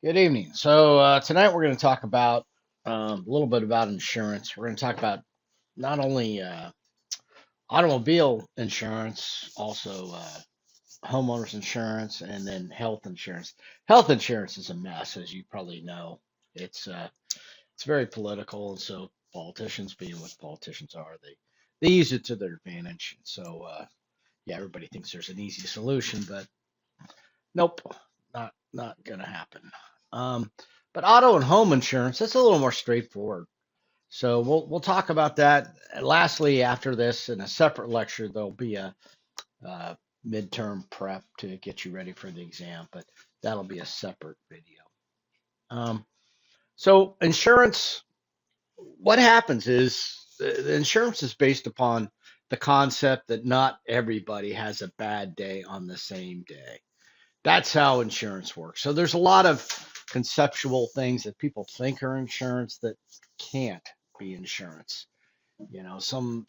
Good evening. Tonight we're going to talk about a little bit about insurance. We're going to talk about not only automobile insurance, also homeowners insurance, and then health insurance. Health insurance is a mess, as you probably know. It's very political, and so politicians, being what politicians are, they use it to their advantage. Yeah, everybody thinks there's an easy solution, but nope, not gonna happen. Um, but auto and home insurance, that's a little more straightforward. So we'll talk about that. And lastly, after this, in a separate lecture, there'll be a uh, midterm prep to get you ready for the exam, but that'll be a separate video. Um, so insurance, what happens is the insurance is based upon the concept that not everybody has a bad day on the same day. That's how insurance works. So there's a lot of conceptual things that people think are insurance that can't be insurance. Some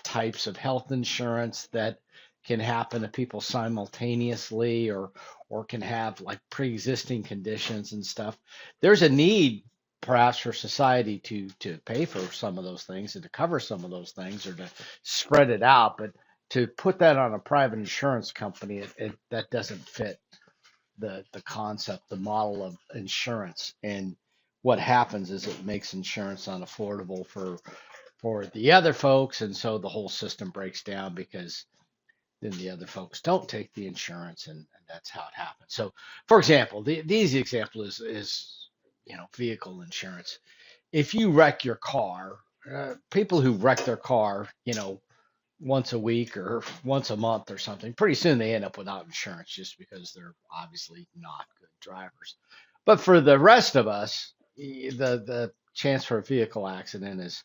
types of health insurance that can happen to people simultaneously or can have like pre-existing conditions and stuff. There's a need perhaps for society to pay for some of those things and to cover some of those things or to spread it out, but to put that on a private insurance company, that doesn't fit the concept, the model of insurance. And what happens is it makes insurance unaffordable for the other folks, and so the whole system breaks down because then the other folks don't take the insurance, and that's how it happens. So, for example, the easy example is vehicle insurance. If you wreck your car, people who wreck their car, once a week or once a month or something, pretty soon they end up without insurance just because they're obviously not good drivers. But for the rest of us, the chance for a vehicle accident is,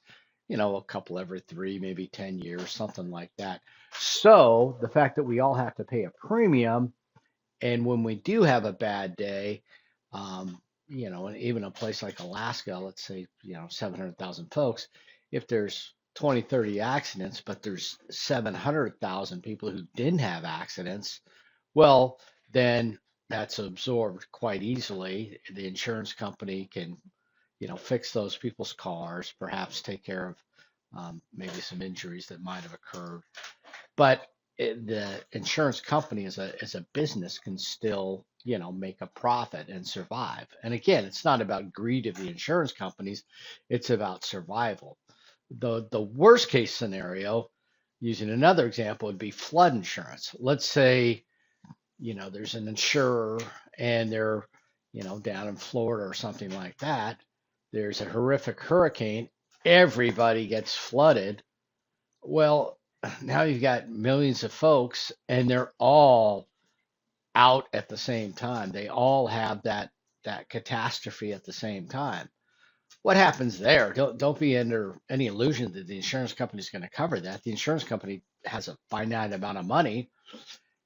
a couple every 3, maybe 10 years, something like that. So the fact that we all have to pay a premium, and when we do have a bad day, and even a place like Alaska, let's say, 700,000 folks, if there's 20, 30 accidents, but there's 700,000 people who didn't have accidents, well, then that's absorbed quite easily. The insurance company can, fix those people's cars, perhaps take care of maybe some injuries that might have occurred. But the insurance company as a business can still, make a profit and survive. And again, it's not about greed of the insurance companies, it's about survival. The worst case scenario, using another example, would be flood insurance. Let's say, there's an insurer and they're, down in Florida or something like that. There's a horrific hurricane, everybody gets flooded. Well, now you've got millions of folks and they're all out at the same time. They all have that catastrophe at the same time. What happens there? Don't be under any illusion that the insurance company is going to cover that. The insurance company has a finite amount of money,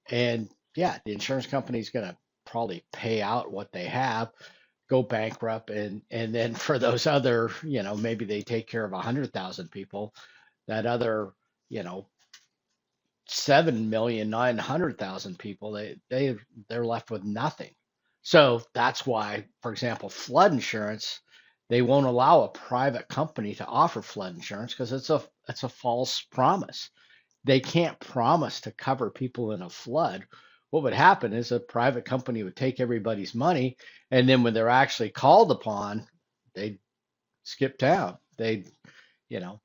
and yeah, the insurance company is going to probably pay out what they have, go bankrupt, and then for those other, maybe they take care of 100,000 people. That other, you know, 7,900,000 people, they're left with nothing. So that's why, for example, flood insurance, they won't allow a private company to offer flood insurance because it's a false promise. They can't promise to cover people in a flood. What would happen is a private company would take everybody's money, and then when they're actually called upon, they'd skip town. They'd, you know,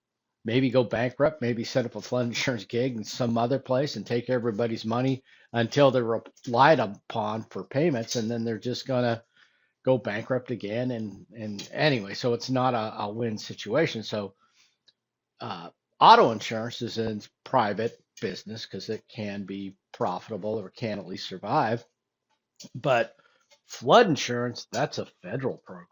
maybe go bankrupt, maybe set up a flood insurance gig in some other place and take everybody's money until they're relied upon for payments, and then they're just gonna go bankrupt again. And anyway, so it's not a win situation. So uh, auto insurance is in private business because it can be profitable or can at least survive. But flood insurance, that's a federal program.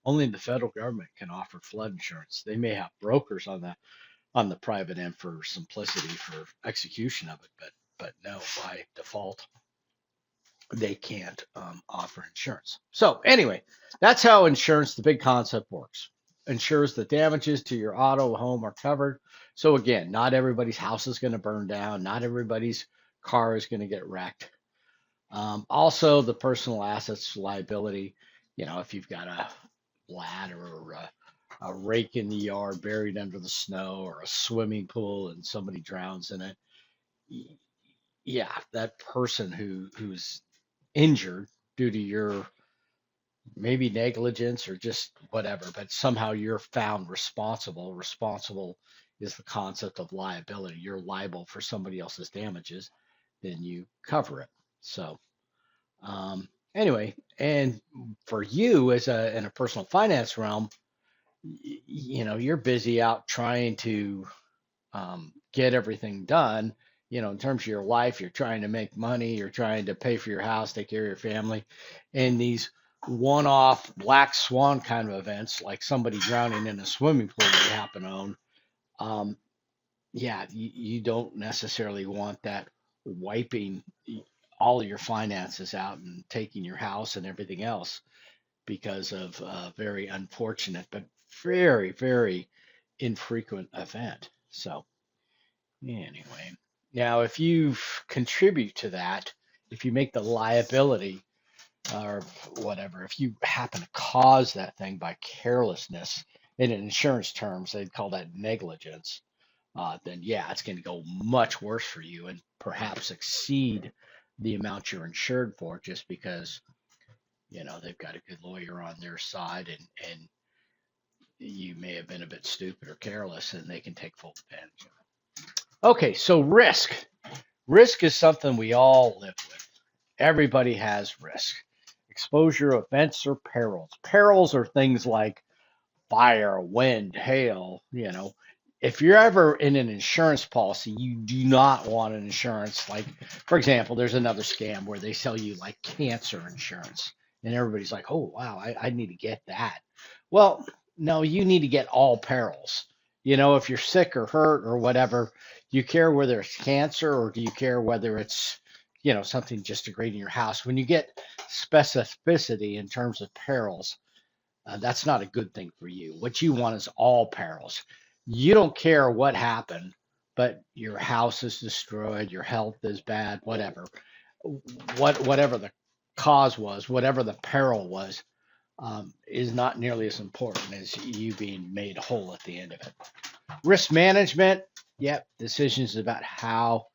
Only the federal government can offer flood insurance. They may have brokers on the private end for simplicity for execution of it, but no, by default, they can't offer insurance. So anyway, that's how insurance, the big concept works. Ensures the damages to your auto home are covered. So again, not everybody's house is going to burn down. Not everybody's car is going to get wrecked. Also, the personal assets liability, if you've got a ladder or a rake in the yard buried under the snow or a swimming pool and somebody drowns in it, yeah, that person who's injured due to your maybe negligence or just whatever, but somehow you're found responsible. Responsible is the concept of liability. You're liable for somebody else's damages, then you cover it. So, anyway, and for you as in a personal finance realm, you're busy out trying to get everything done. In terms of your life, you're trying to make money, you're trying to pay for your house, take care of your family, and these one-off black swan kind of events, like somebody drowning in a swimming pool that you happen to own, um, yeah, you don't necessarily want that wiping all of your finances out and taking your house and everything else because of a very unfortunate but very, very infrequent event. So, anyway, now if you contribute to that, if you make the liability or whatever, if you happen to cause that thing by carelessness, in insurance terms, they'd call that negligence, then yeah, it's going to go much worse for you and perhaps exceed the amount you're insured for just because, they've got a good lawyer on their side and you may have been a bit stupid or careless and they can take full advantage of it. Okay, so risk. Risk is something we all live with. Everybody has risk. Exposure, events, or perils. Perils are things like fire, wind, hail. If you're ever in an insurance policy, you do not want an insurance like, for example, there's another scam where they sell you like cancer insurance. And everybody's like, oh, wow, I need to get that. Well, no, you need to get all perils. If you're sick or hurt or whatever, do you care whether it's cancer or do you care whether it's, something just degrading your house? When you get specificity in terms of perils, that's not a good thing for you. What you want is all perils. You don't care what happened, but your house is destroyed, your health is bad, whatever. Whatever the cause was, whatever the peril was, is not nearly as important as you being made whole at the end of it. Risk management, yep, decisions about how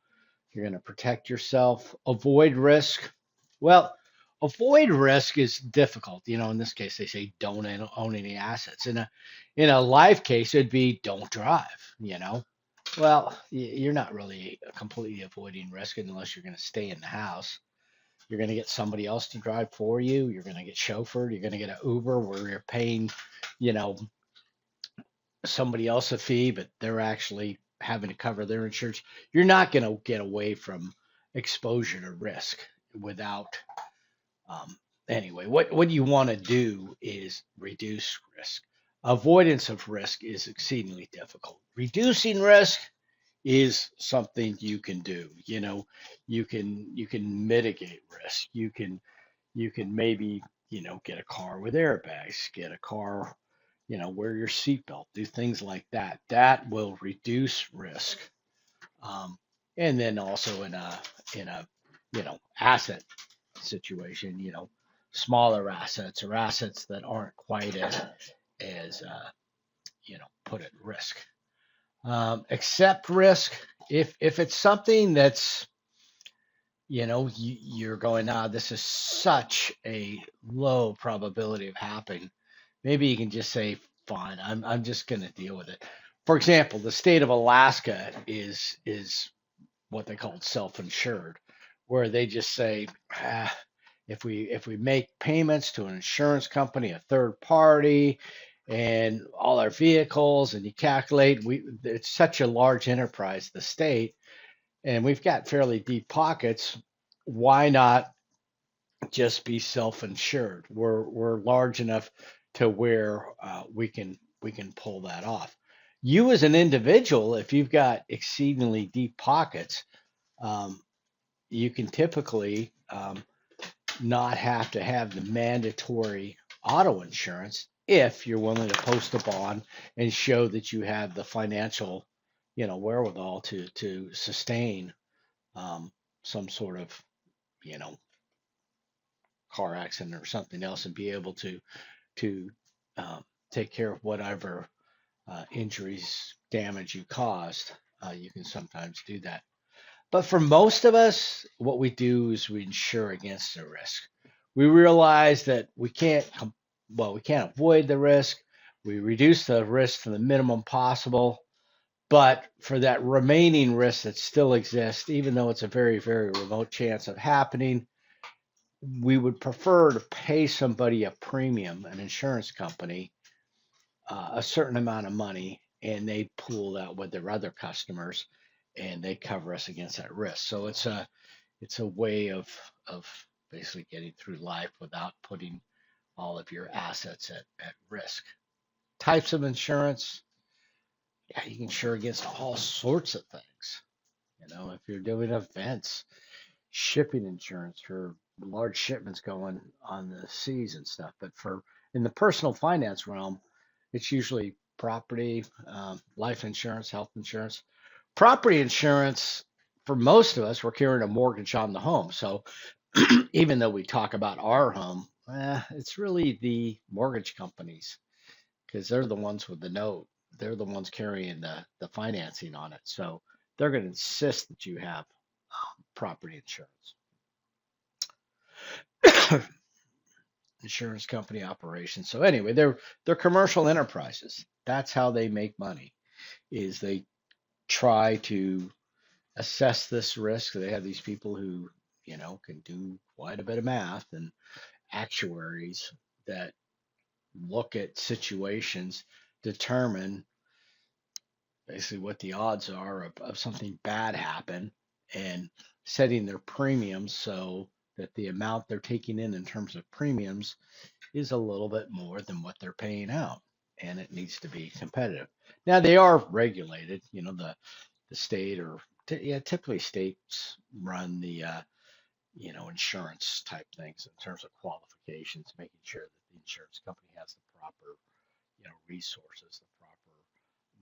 you're going to protect yourself. Avoid risk. Well, avoid risk is difficult. In this case, they say don't own any assets. In a life case, it'd be don't drive. Well, you're not really completely avoiding risk unless you're going to stay in the house. You're going to get somebody else to drive for you. You're going to get chauffeured. You're going to get an Uber where you're paying, you know, somebody else a fee, but they're actually having to cover their insurance. You're not going to get away from exposure to risk without. Anyway, what you want to do is reduce risk. Avoidance of risk is exceedingly difficult. Reducing risk is something you can do. You can mitigate risk. You can maybe get a car with airbags, get a car, wear your seatbelt, do things like that. That will reduce risk. And then also in a asset situation, smaller assets or assets that aren't quite as put at risk. Accept risk if it's something that's you're going, this is such a low probability of happening. Maybe you can just say, fine, I'm just going to deal with it. For example, the state of Alaska is what they call self-insured, where they just say, if we make payments to an insurance company, a third party, and all our vehicles, and you calculate, it's such a large enterprise, the state, and we've got fairly deep pockets. Why not just be self-insured? We're large enough to where we can pull that off. You as an individual, if you've got exceedingly deep pockets, you can typically not have to have the mandatory auto insurance if you're willing to post a bond and show that you have the financial, wherewithal to sustain some sort of, car accident or something else and be able to take care of whatever injuries, damage you caused. You can sometimes do that. But for most of us, what we do is we insure against the risk. We realize that we can't avoid the risk. We reduce the risk to the minimum possible. But for that remaining risk that still exists, even though it's a very, very remote chance of happening, we would prefer to pay somebody a premium, an insurance company, a certain amount of money, and they pool that with their other customers, and they cover us against that risk. So it's a way of basically getting through life without putting all of your assets at risk. Types of insurance, yeah, you can insure against all sorts of things. If you're doing events, shipping insurance for large shipments going on the seas and stuff. But for in the personal finance realm, it's usually property, life insurance, health insurance. Property insurance, for most of us, we're carrying a mortgage on the home. So even though we talk about our home, it's really the mortgage companies because they're the ones with the note. They're the ones carrying the financing on it. So they're going to insist that you have property insurance. Insurance company operations. So anyway, they're commercial enterprises. That's how they make money. Is they try to assess this risk. They have these people who can do quite a bit of math and actuaries that look at situations, determine basically what the odds are of something bad happen, and setting their premiums so that the amount they're taking in terms of premiums is a little bit more than what they're paying out, and it needs to be competitive. Now they are regulated, the state or yeah, typically states run the insurance type things in terms of qualifications, making sure that the insurance company has the proper resources, the proper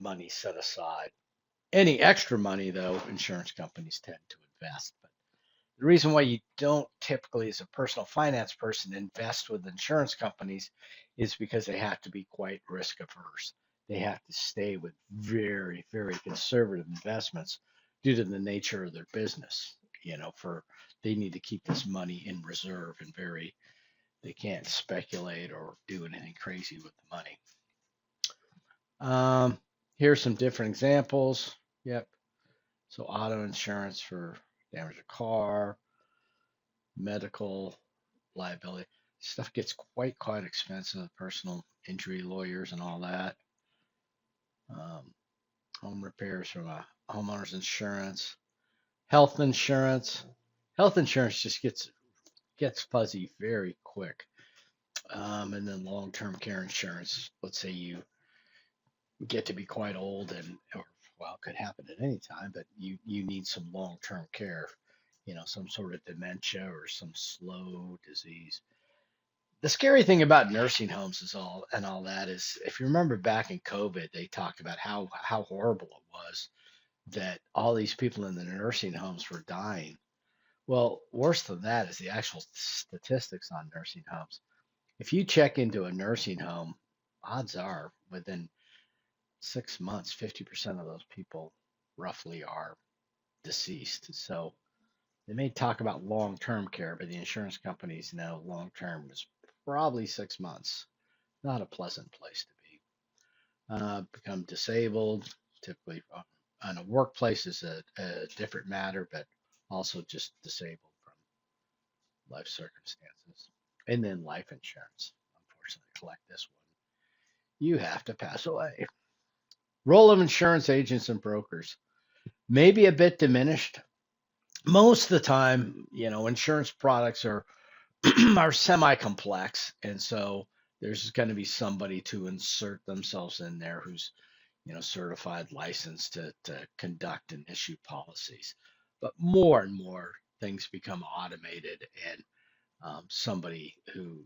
money set aside. Any extra money, though, insurance companies tend to invest. But the reason why you don't typically, as a personal finance person, invest with insurance companies is because they have to be quite risk averse. They have to stay with very, very conservative investments due to the nature of their business. They need to keep this money in reserve and they can't speculate or do anything crazy with the money. Here's some different examples. Yep. So auto insurance for damage to car, medical liability. Stuff gets quite expensive. Personal injury lawyers and all that. Home repairs from a homeowner's insurance. Health insurance. Health insurance just gets fuzzy very quick. And then long-term care insurance. Let's say you get to be quite old or it could happen at any time, but you need some long-term care, some sort of dementia or some slow disease. The scary thing about nursing homes all that is, if you remember back in COVID, they talked about how horrible it was that all these people in the nursing homes were dying. Well, worse than that is the actual statistics on nursing homes. If you check into a nursing home, odds are within 6 months, 50% of those people roughly are deceased. So they may talk about long-term care, but the insurance companies know long-term is probably 6 months. Not a pleasant place to be. Become disabled, typically on a workplace is a different matter, but also just disabled from life circumstances. And then life insurance. Unfortunately, collect this one. You have to pass away. Role of insurance agents and brokers may be a bit diminished. Most of the time, insurance products are are semi-complex, and so there's going to be somebody to insert themselves in there who's certified, licensed to conduct and issue policies. But more and more things become automated, and somebody who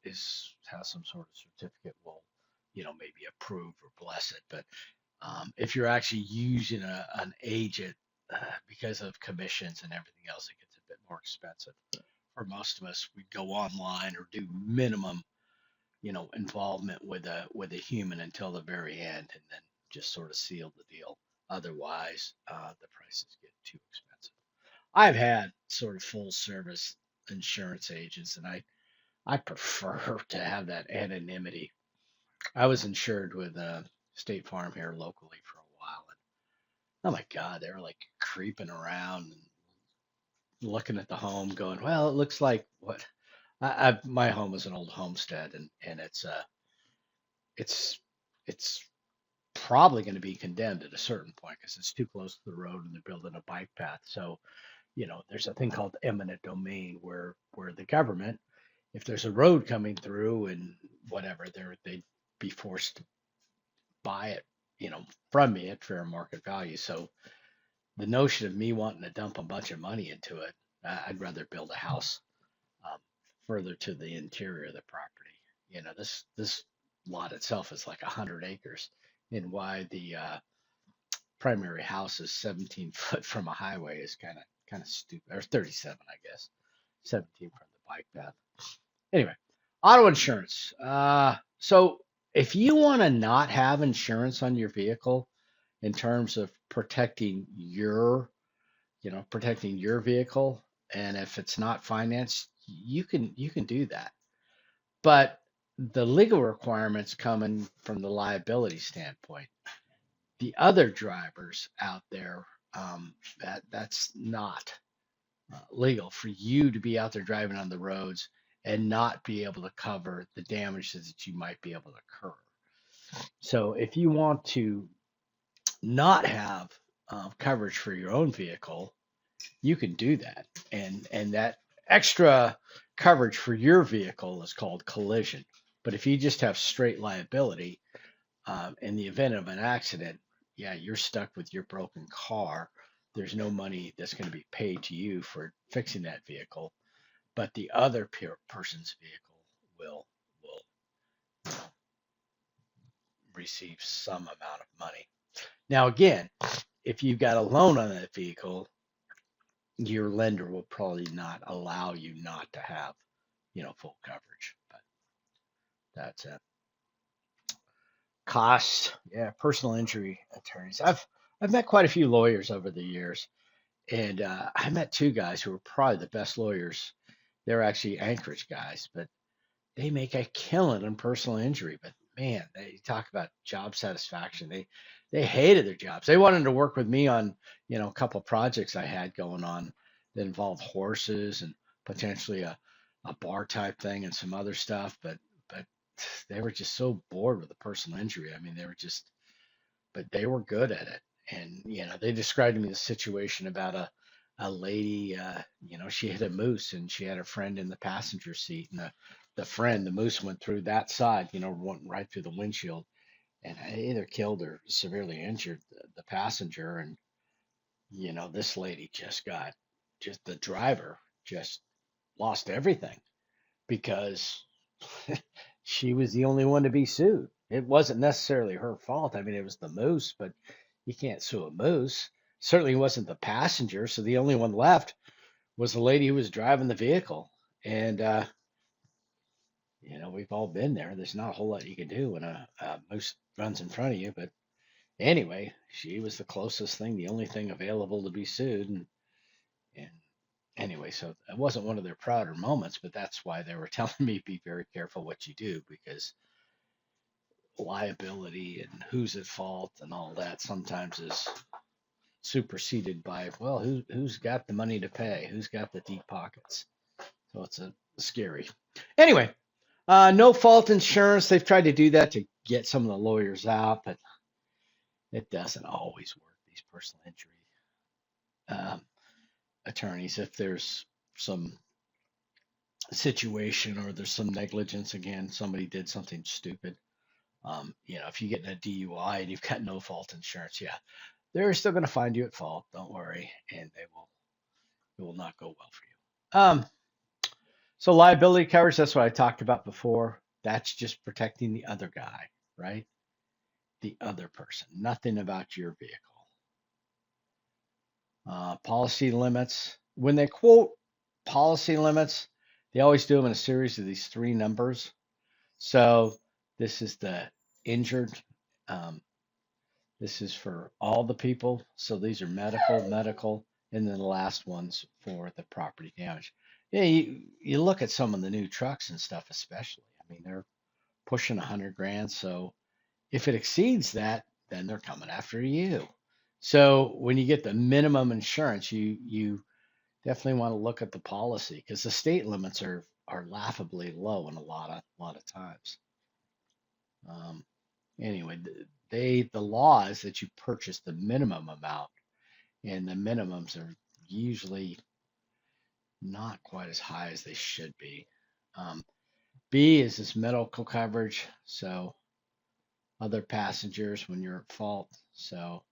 has some sort of certificate will maybe approve or bless it. But if you're actually using an agent because of commissions and everything else, it gets a bit more expensive for most of us, we'd go online or do minimum, involvement with a human until the very end, and then just sort of seal the deal. Otherwise, the prices get too expensive. I've had sort of full service insurance agents, and I prefer to have that anonymity. I was insured with State Farm here locally for a while, and oh my God, they were like creeping around and looking at the home, going, "Well, it looks like what." My home is an old homestead, and it's it's probably going to be condemned at a certain point because it's too close to the road and they're building a bike path. So, there's a thing called eminent domain where the government, if there's a road coming through and whatever, they'd be forced to buy it, from me at fair market value. So the notion of me wanting to dump a bunch of money into it, I'd rather build a house um, further to the interior of the property. This lot itself is like 100 acres, and why the primary house is 17 foot from a highway is kind of stupid, or 37, I guess, 17 from the bike path. Anyway, auto insurance. So if you want to not have insurance on your vehicle in terms of protecting your vehicle, and if it's not financed, you can do that. But the legal requirements coming from the liability standpoint, the other drivers out there, that's not legal for you to be out there driving on the roads and not be able to cover the damages that you might be able to incur. So if you want to not have coverage for your own vehicle, you can do that, and that extra coverage for your vehicle is called collision. But if you just have straight liability, in the event of an accident, yeah, you're stuck with your broken car. There's no money that's going to be paid to you for fixing that vehicle, but the other person's vehicle will receive some amount of money. Now, again, if you've got a loan on that vehicle, your lender will probably not allow you not to have, full coverage. But that's it. Costs, yeah, personal injury attorneys. I've met quite a few lawyers over the years, and I met two guys who were probably the best lawyers. They're actually Anchorage guys, but they make a killing in personal injury. But man, they talk about job satisfaction. They hated their jobs. They wanted to work with me on, a couple of projects I had going on that involved horses and potentially a bar type thing and some other stuff. But they were just so bored with the personal injury. I mean, but they were good at it. And, they described to me the situation about a lady, she hit a moose and she had a friend in the passenger seat, and the moose went through that side, went right through the windshield, and it either killed or severely injured the passenger. And, this lady just the driver just lost everything because she was the only one to be sued. It wasn't necessarily her fault. I mean, it was the moose, but you can't sue a moose. Certainly wasn't the passenger. So the only one left was the lady who was driving the vehicle. And, we've all been there. There's not a whole lot you can do when a moose runs in front of you. But anyway, she was the closest thing, the only thing available to be sued. And anyway, so it wasn't one of their prouder moments, but that's why they were telling me be very careful what you do, because liability and who's at fault and all that sometimes is superseded by, well, who's got the money to pay, who's got the deep pockets. So it's a scary. Anyway, no fault insurance. They've tried to do that to get some of the lawyers out, but it doesn't always work. These personal injury attorneys, if there's some situation or there's some negligence, again, somebody did something stupid. If you get in a DUI and you've got no fault insurance, yeah, they're still going to find you at fault. Don't worry, and it will not go well for you. So liability coverage, that's what I talked about before. That's just protecting the other guy, right? The other person, nothing about your vehicle. Policy limits. When they quote policy limits, they always do them in a series of these three numbers. So this is the injured. Um, this is for all the people. So these are medical, and then the last one's for the property damage. Yeah, you look at some of the new trucks and stuff, especially. I mean, they're pushing 100 grand. So if it exceeds that, then they're coming after you. So when you get the minimum insurance, you definitely want to look at the policy because the state limits are laughably low in a lot of times. Um, anyway, the law is that you purchase the minimum amount, and the minimums are usually not quite as high as they should be. Um, B is this medical coverage, so other passengers when you're at fault, so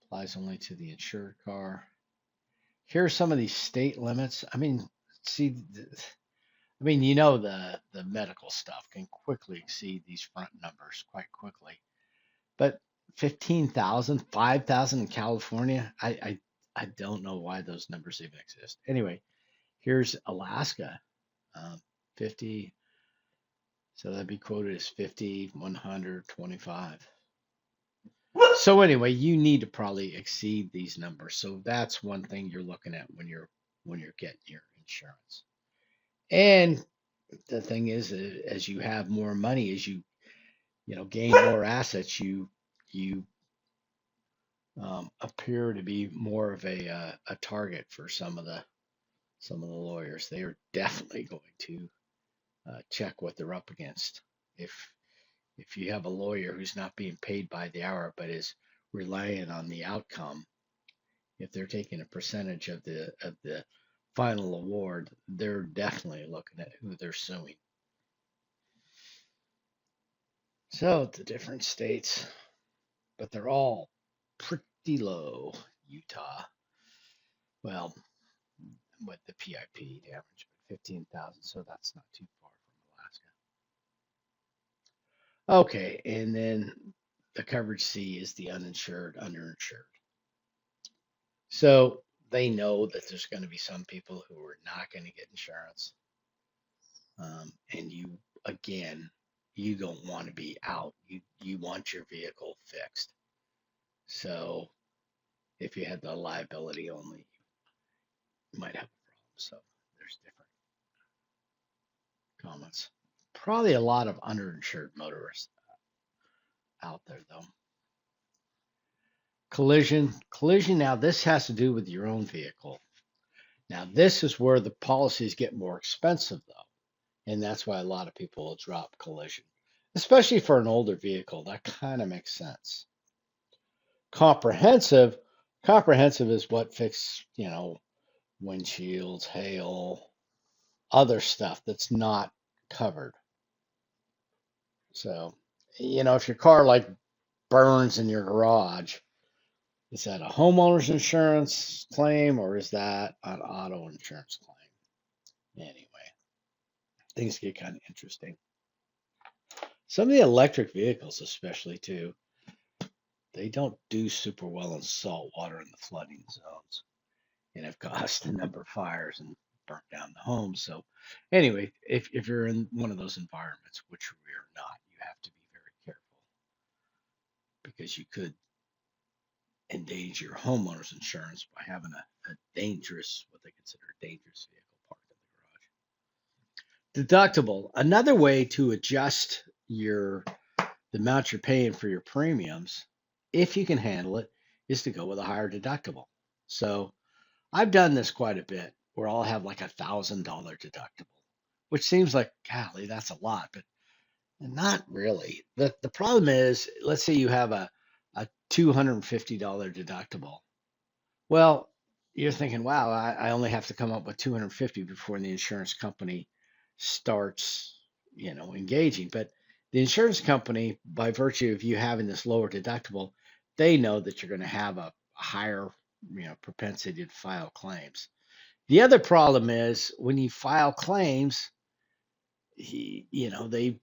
applies only to the insured car. Here are some of these state limits. I mean, see, the medical stuff can quickly exceed these front numbers quite quickly. But 15,000, 5,000 in California, I don't know why those numbers even exist. Anyway, here's Alaska, 50. So that'd be quoted as 50, 125. So anyway, you need to probably exceed these numbers. So that's one thing you're looking at when you're getting your insurance. And the thing is, as you have more money, as you gain more assets, you appear to be more of a target for some of the lawyers. They are definitely going to check what they're up against. If you have a lawyer who's not being paid by the hour but is relying on the outcome, if they're taking a percentage of the final award, they're definitely looking at who they're suing. So the different states, but they're all pretty low. Utah, well, with the PIP damage, but 15,000, so that's not too far from Alaska. Okay, and then the coverage C is the uninsured, underinsured. So they know that there's going to be some people who are not going to get insurance. And you don't want to be out. You want your vehicle fixed. So if you had the liability only, you might have a problem. So there's different comments. Probably a lot of underinsured motorists out there though. Collision. Now this has to do with your own vehicle. Now this is where the policies get more expensive though. And that's why a lot of people will drop collision, especially for an older vehicle. That kind of makes sense. Comprehensive is what fixes, windshields, hail, other stuff that's not covered. So, if your car like burns in your garage, is that a homeowner's insurance claim or is that an auto insurance claim? Anyway, things get kind of interesting. Some of the electric vehicles, especially too, they don't do super well in salt water in the flooding zones and have caused a number of fires and burnt down the homes. So anyway, if you're in one of those environments, which we are not, you have to be very careful because you could endanger your homeowner's insurance by having a dangerous, what they consider a dangerous vehicle parked in the garage. Deductible. Another way to adjust the amount you're paying for your premiums, if you can handle it, is to go with a higher deductible. So I've done this quite a bit where I'll have like $1,000 deductible, which seems like, golly, that's a lot, but not really. The problem is, let's say you have a $250 deductible. Well, you're thinking, wow, I only have to come up with $250 before the insurance company starts, engaging. But the insurance company, by virtue of you having this lower deductible, they know that you're going to have a higher, propensity to file claims. The other problem is when you file claims, they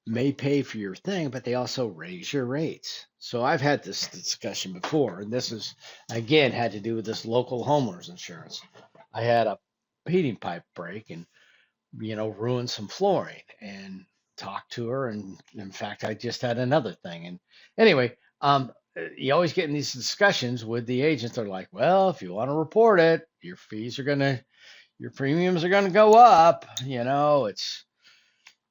may pay for your thing, but they also raise your rates. So I've had this discussion before, and this is, again, had to do with this local homeowners insurance. I had a heating pipe break and ruin some flooring, and talk to her. And in fact, I just had another thing. And anyway, you always get in these discussions with the agents. They're like, well, if you want to report it, your premiums are gonna go up. It's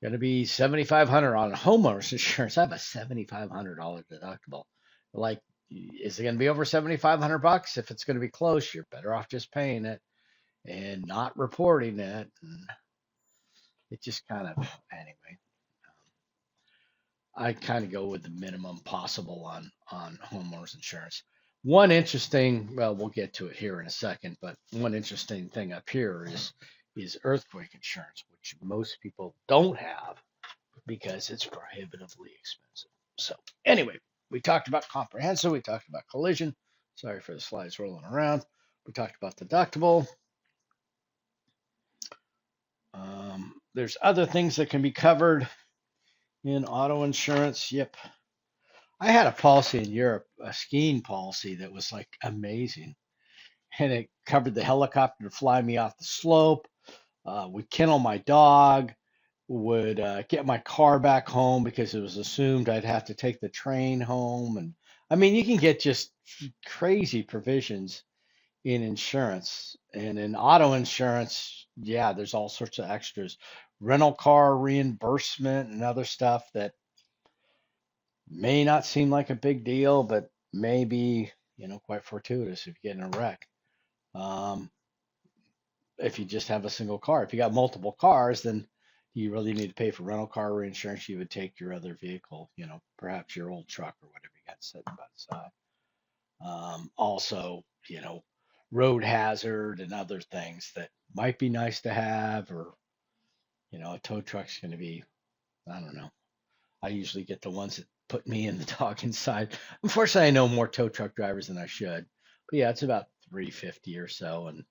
gonna be 7,500 on homeowners insurance. I have a $7,500 deductible. Like, is it gonna be over 7,500 bucks? If it's gonna be close, you're better off just paying it and not reporting it. And it just kind of, anyway, I kind of go with the minimum possible on homeowners insurance. One interesting, well, we'll get to it here in a second, but one interesting thing up here is earthquake insurance, which most people don't have because it's prohibitively expensive. So anyway, we talked about comprehensive, we talked about collision. Sorry for the slides rolling around. We talked about deductible. There's other things that can be covered in auto insurance. Yep. I had a policy in Europe, a skiing policy that was like amazing. And it covered the helicopter to fly me off the slope, would kennel my dog, would get my car back home because it was assumed I'd have to take the train home. And I mean, you can get just crazy provisions in insurance. And in auto insurance, yeah, there's all sorts of extras, rental car reimbursement and other stuff that may not seem like a big deal, but may be, quite fortuitous if you get in a wreck. If you just have a single car. If you got multiple cars, then you really need to pay for rental car reinsurance. You would take your other vehicle, perhaps your old truck or whatever you got sitting by the side. Also, road hazard and other things that might be nice to have, or, a tow truck's going to be, I don't know. I usually get the ones that put me and the dog inside. Unfortunately, I know more tow truck drivers than I should. But yeah, it's about $350 or so, and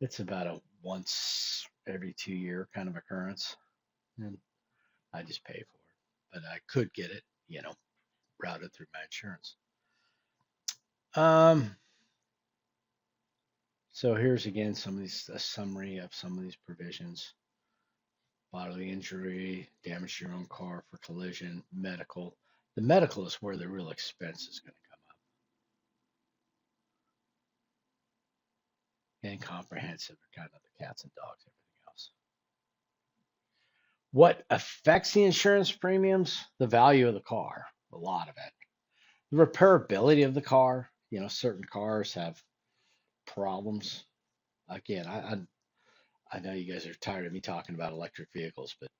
it's about a once every 2 year kind of occurrence. And I just pay for it. But I could get it, routed through my insurance. So here's again a summary of some of these provisions. Bodily injury, damage to your own car for collision, medical. The medical is where the real expense is going to come up. And comprehensive are kind of the cats and dogs, everything else. What affects the insurance premiums? The value of the car, a lot of it. The repairability of the car. Certain cars have problems. Again, I know you guys are tired of me talking about electric vehicles, but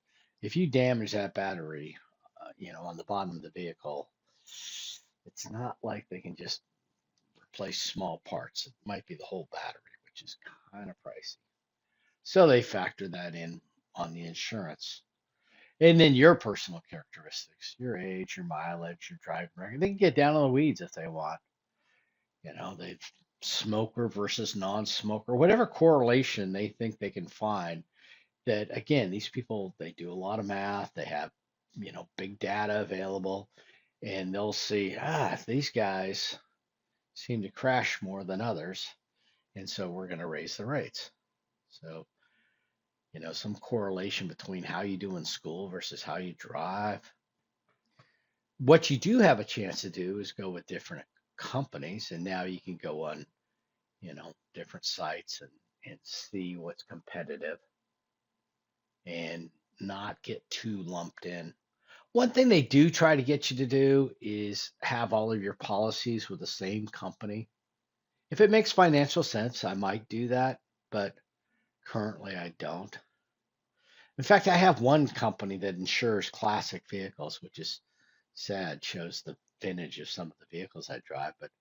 if you damage that battery, on the bottom of the vehicle, it's not like they can just replace small parts. It might be the whole battery, which is kind of pricey. So they factor that in on the insurance. And then your personal characteristics, your age, your mileage, your driving record. They can get down on the weeds if they want. They smoker versus non-smoker, whatever correlation they think they can find. That again, these people, they do a lot of math. They have, big data available, and they'll see, these guys seem to crash more than others, and so we're going to raise the rates. So, some correlation between how you do in school versus how you drive. What you do have a chance to do is go with different companies, and now you can go on, different sites and see what's competitive and not get too lumped in. One thing they do try to get you to do is have all of your policies with the same company. If it makes financial sense, I might do that, but currently I don't. In fact, I have one company that insures classic vehicles, which is sad, shows the vintage of some of the vehicles I drive, but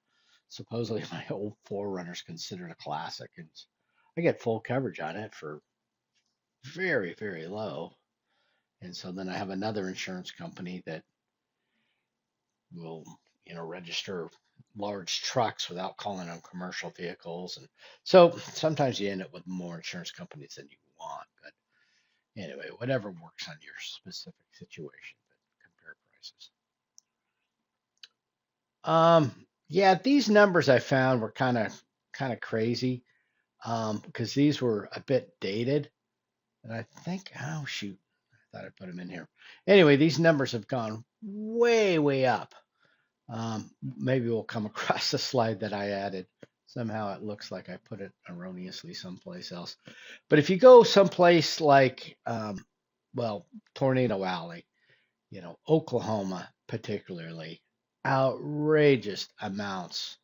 supposedly my old 4Runner is considered a classic, and I get full coverage on it for very, very low. And so then I have another insurance company that will, register large trucks without calling them commercial vehicles. And so sometimes you end up with more insurance companies than you want. But anyway, whatever works on your specific situation, but compare prices. Yeah, these numbers I found were kind of crazy. because these were a bit dated. And I think, oh shoot, I thought I put them in here. Anyway, these numbers have gone way, way up. Maybe we'll come across the slide that I added. Somehow it looks like I put it erroneously someplace else. But if you go someplace like, well, Tornado Alley, Oklahoma particularly, outrageous amounts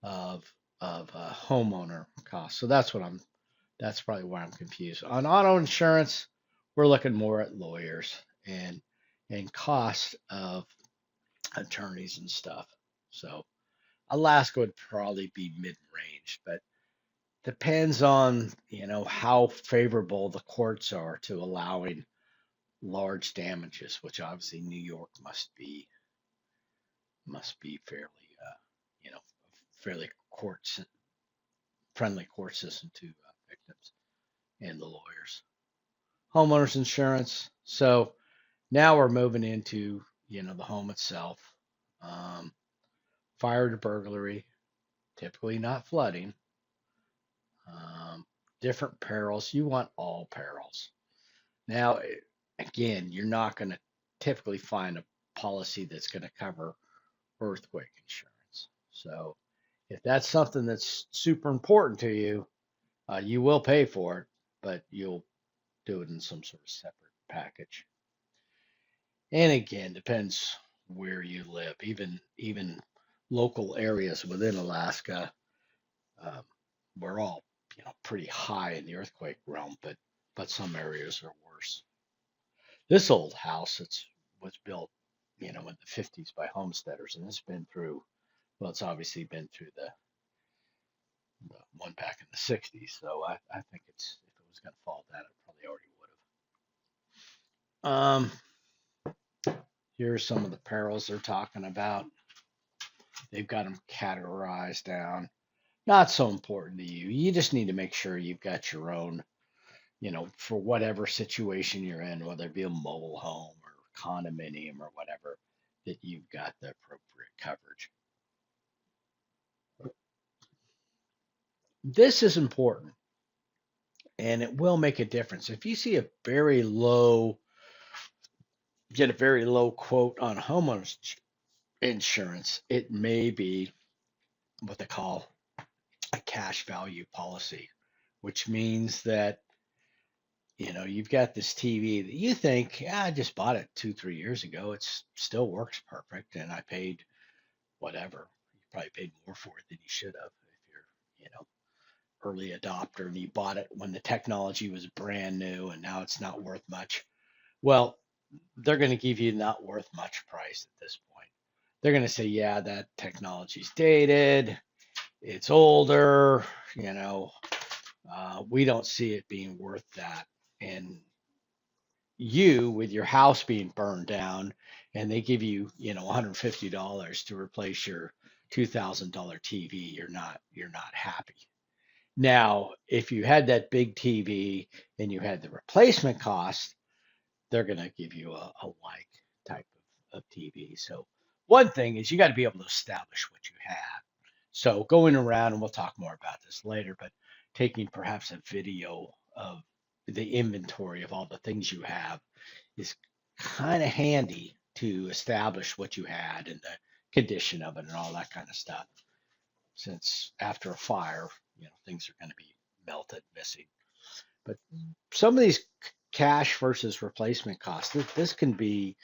of homeowner costs. So that's probably why I'm confused. On auto insurance, we're looking more at lawyers and cost of attorneys and stuff. So Alaska would probably be mid-range, but depends on, how favorable the courts are to allowing large damages, which obviously New York must be fairly, you know, fairly friendly court system to victims and the lawyers. Homeowners insurance. So now we're moving into, the home itself. Um, Fire to burglary, typically not flooding. Different perils. You want all perils. Now, again, you're not going to typically find a policy that's going to cover earthquake insurance. So if that's something that's super important to you, you will pay for it, but you'll do it in some sort of separate package. And again, depends where you live. Even local areas within Alaska, um, we're all pretty high in the earthquake realm, but some areas are worse. This old house was built, in the 50s by homesteaders, and it's been through. Well, it's obviously been through the one back in the 60s. So I think if it was going to fall down, it probably already would have. Here's some of the perils they're talking about. They've got them categorized down. Not so important to you. You just need to make sure you've got your own, for whatever situation you're in, whether it be a mobile home or condominium or whatever, that you've got the appropriate coverage. This is important, and it will make a difference. If you see get a very low quote on homeowners insurance, it may be what they call a cash value policy, which means that you've got this TV that you think, yeah, I just bought it 2-3 years ago. It still works perfect, and I paid whatever. You probably paid more for it than you should have if you're, early adopter and you bought it when the technology was brand new and now it's not worth much. Well, they're going to give you not worth much price at this point. They're going to say, yeah, that technology's dated, it's older, we don't see it being worth that. And you, with your house being burned down, and they give you, $150 to replace your $2,000 TV, you're not happy. Now, if you had that big TV and you had the replacement cost, they're going to give you a like type of TV. So one thing is you got to be able to establish what you have. So going around, and we'll talk more about this later, but taking perhaps a video of the inventory of all the things you have is kind of handy to establish what you had and the condition of it and all that kind of stuff. Since after a fire, things are going to be melted, missing. But some of these cash versus replacement costs, this can be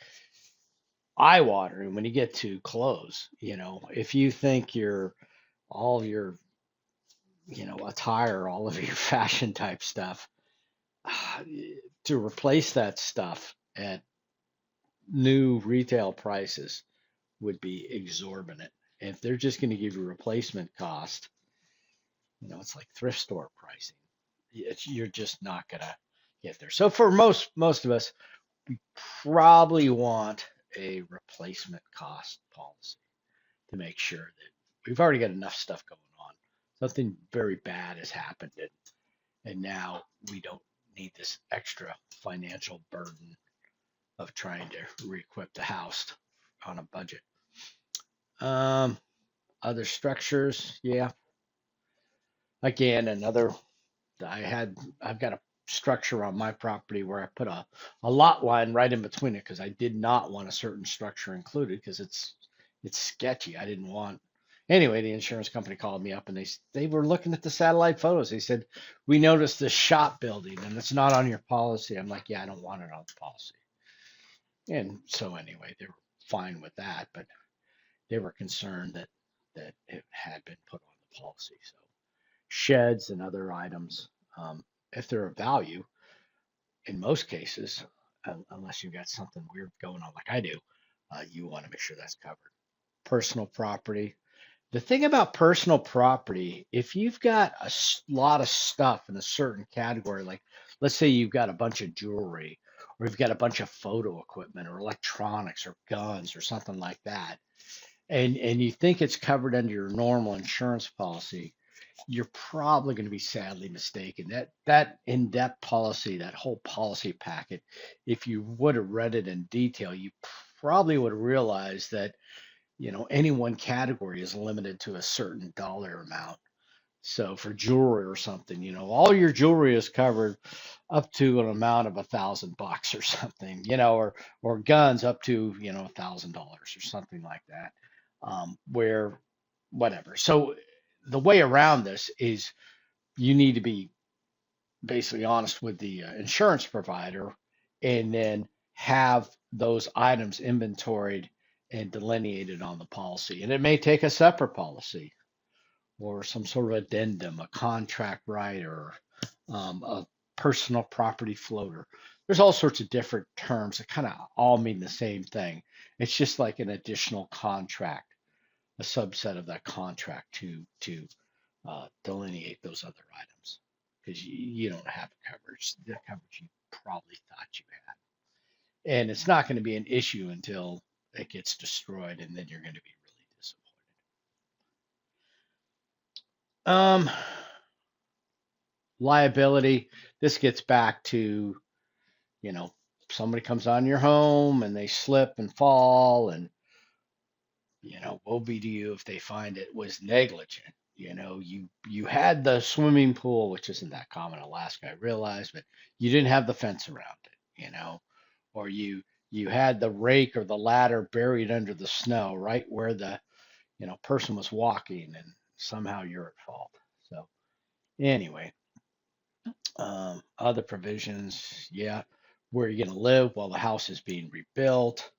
eye-watering when you get to clothes. If you think all of your, attire, all of your fashion type stuff, to replace that stuff at new retail prices would be exorbitant. If they're just going to give you replacement cost, it's like thrift store pricing. You're just not going to get there. So for most of us, we probably want a replacement cost policy to make sure that we've already got enough stuff going on. Something very bad has happened, and now we don't need this extra financial burden of trying to re-equip the house on a budget. Other structures, yeah. Again, I've got a structure on my property where I put a lot line right in between it because I did not want a certain structure included because it's sketchy. I didn't want. Anyway, the insurance company called me up and they were looking at the satellite photos. They said, "We noticed this shop building and it's not on your policy." I'm like, "Yeah, I don't want it on the policy." And so anyway, they were fine with that, but they were concerned that it had been put on the policy. So sheds and other items, if they're of value, in most cases, unless you've got something weird going on like I do, you want to make sure that's covered. Personal property. The thing about personal property, if you've got a lot of stuff in a certain category, like let's say you've got a bunch of jewelry, or you've got a bunch of photo equipment, or electronics, or guns, or something like that, and you think it's covered under your normal insurance policy, you're probably going to be sadly mistaken. That in-depth policy, that whole policy packet, if you would have read it in detail, you probably would have realized that, any one category is limited to a certain dollar amount. So for jewelry or something, all your jewelry is covered up to an amount of $1,000 or something, or guns up to, $1,000 or something like that. Where whatever. So the way around this is you need to be basically honest with the insurance provider and then have those items inventoried and delineated on the policy. And it may take a separate policy or some sort of addendum, a contract writer, a personal property floater. There's all sorts of different terms that kind of all mean the same thing. It's just like an additional contract, a subset of that contract to delineate those other items because you don't have coverage, the coverage you probably thought you had. And it's not going to be an issue until it gets destroyed, and then you're going to be really disappointed. Liability, this gets back to, you know, somebody comes on your home and they slip and fall, and, woe be to you if they find it was negligent. You had the swimming pool, which isn't that common in Alaska, I realize, but you didn't have the fence around it, or you had the rake or the ladder buried under the snow right where the, person was walking, and somehow you're at fault. So anyway, other provisions, yeah, where you're going to live while the house is being rebuilt,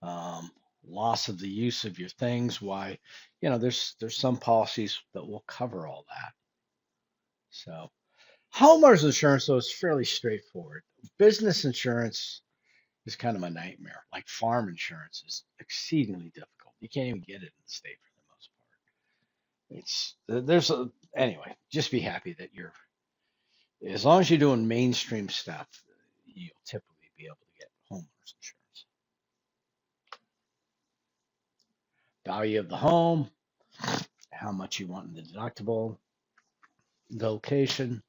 um, loss of the use of your things. Why, there's some policies that will cover all that. So homeowners insurance, though, is fairly straightforward. Business insurance is kind of a nightmare. Like farm insurance is exceedingly difficult. You can't even get it in the state for the most part. Anyway, just be happy that as long as you're doing mainstream stuff, you'll typically be able to get homeowners insurance. Value of the home, how much you want in the deductible, the location.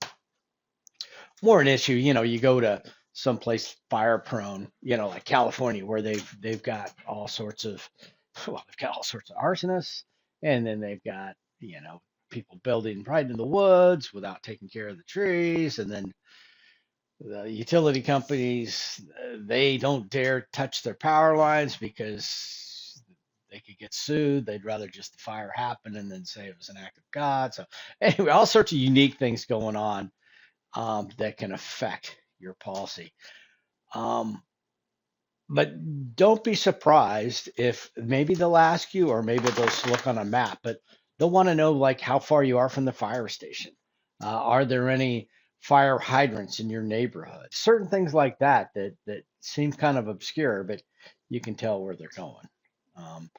More an issue, you go to someplace fire prone, like California, where they've got all sorts of, well, they've got all sorts of arsonists, and then they've got, people building right in the woods without taking care of the trees, and then the utility companies, they don't dare touch their power lines because they could get sued. They'd rather just the fire happen and then say it was an act of God. So anyway, all sorts of unique things going on, that can affect your policy. Um, but don't be surprised if maybe they'll ask you, or maybe they'll just look on a map, but they'll want to know like how far you are from the fire station. Are there any fire hydrants in your neighborhood? Certain things like that seem kind of obscure, but you can tell where they're going. Um,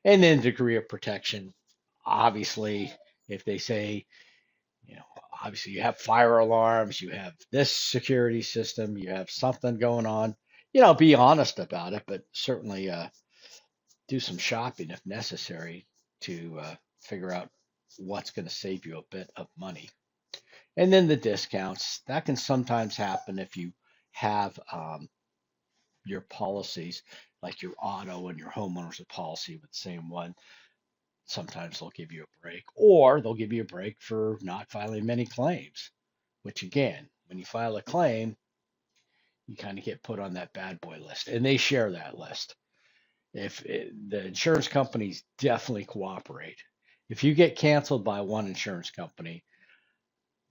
and then degree of protection. Obviously, if they say, you know, obviously you have fire alarms, you have this security system, you have something going on, be honest about it, but certainly do some shopping if necessary to figure out what's going to save you a bit of money. And then the discounts, that can sometimes happen if you have your policies, like your auto and your homeowner's policy with the same one. sometimes they'll give you a break, or they'll give you a break for not filing many claims, which again, when you file a claim, you kind of get put on that bad boy list, and they share that list. The insurance companies definitely cooperate. If you get canceled by one insurance company,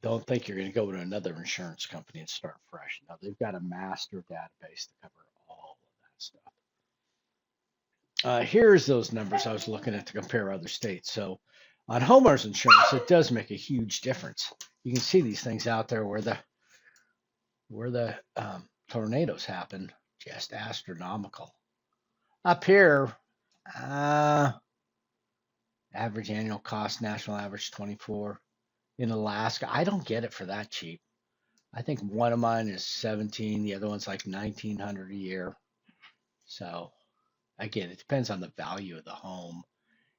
don't think you're going to go to another insurance company and start fresh. No, they've got a master database to cover all of that stuff. Here's those numbers I was looking at to compare other states. So on homeowners insurance, it does make a huge difference. You can see these things out there where the tornadoes happen, just astronomical. Up here, average annual cost, national average 24. In Alaska, I don't get it for that cheap. I think one of mine is 17, the other one's like 1900 a year. So again, it depends on the value of the home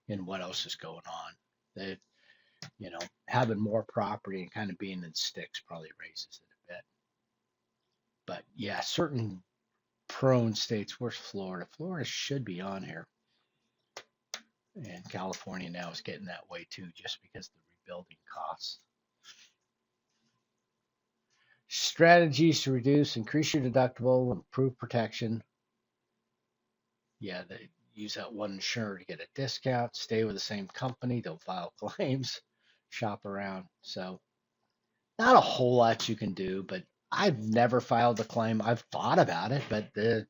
and what else is going on. That having more property and kind of being in sticks probably raises it a bit. But yeah, certain prone states. Where's Florida? Florida should be on here. And California now is getting that way too, just because of the rebuilding costs. Strategies to increase your deductible, improve protection. Yeah, they use that one insurer to get a discount, stay with the same company, don't file claims, shop around. So not a whole lot you can do, but I've never filed a claim. I've thought about it, but the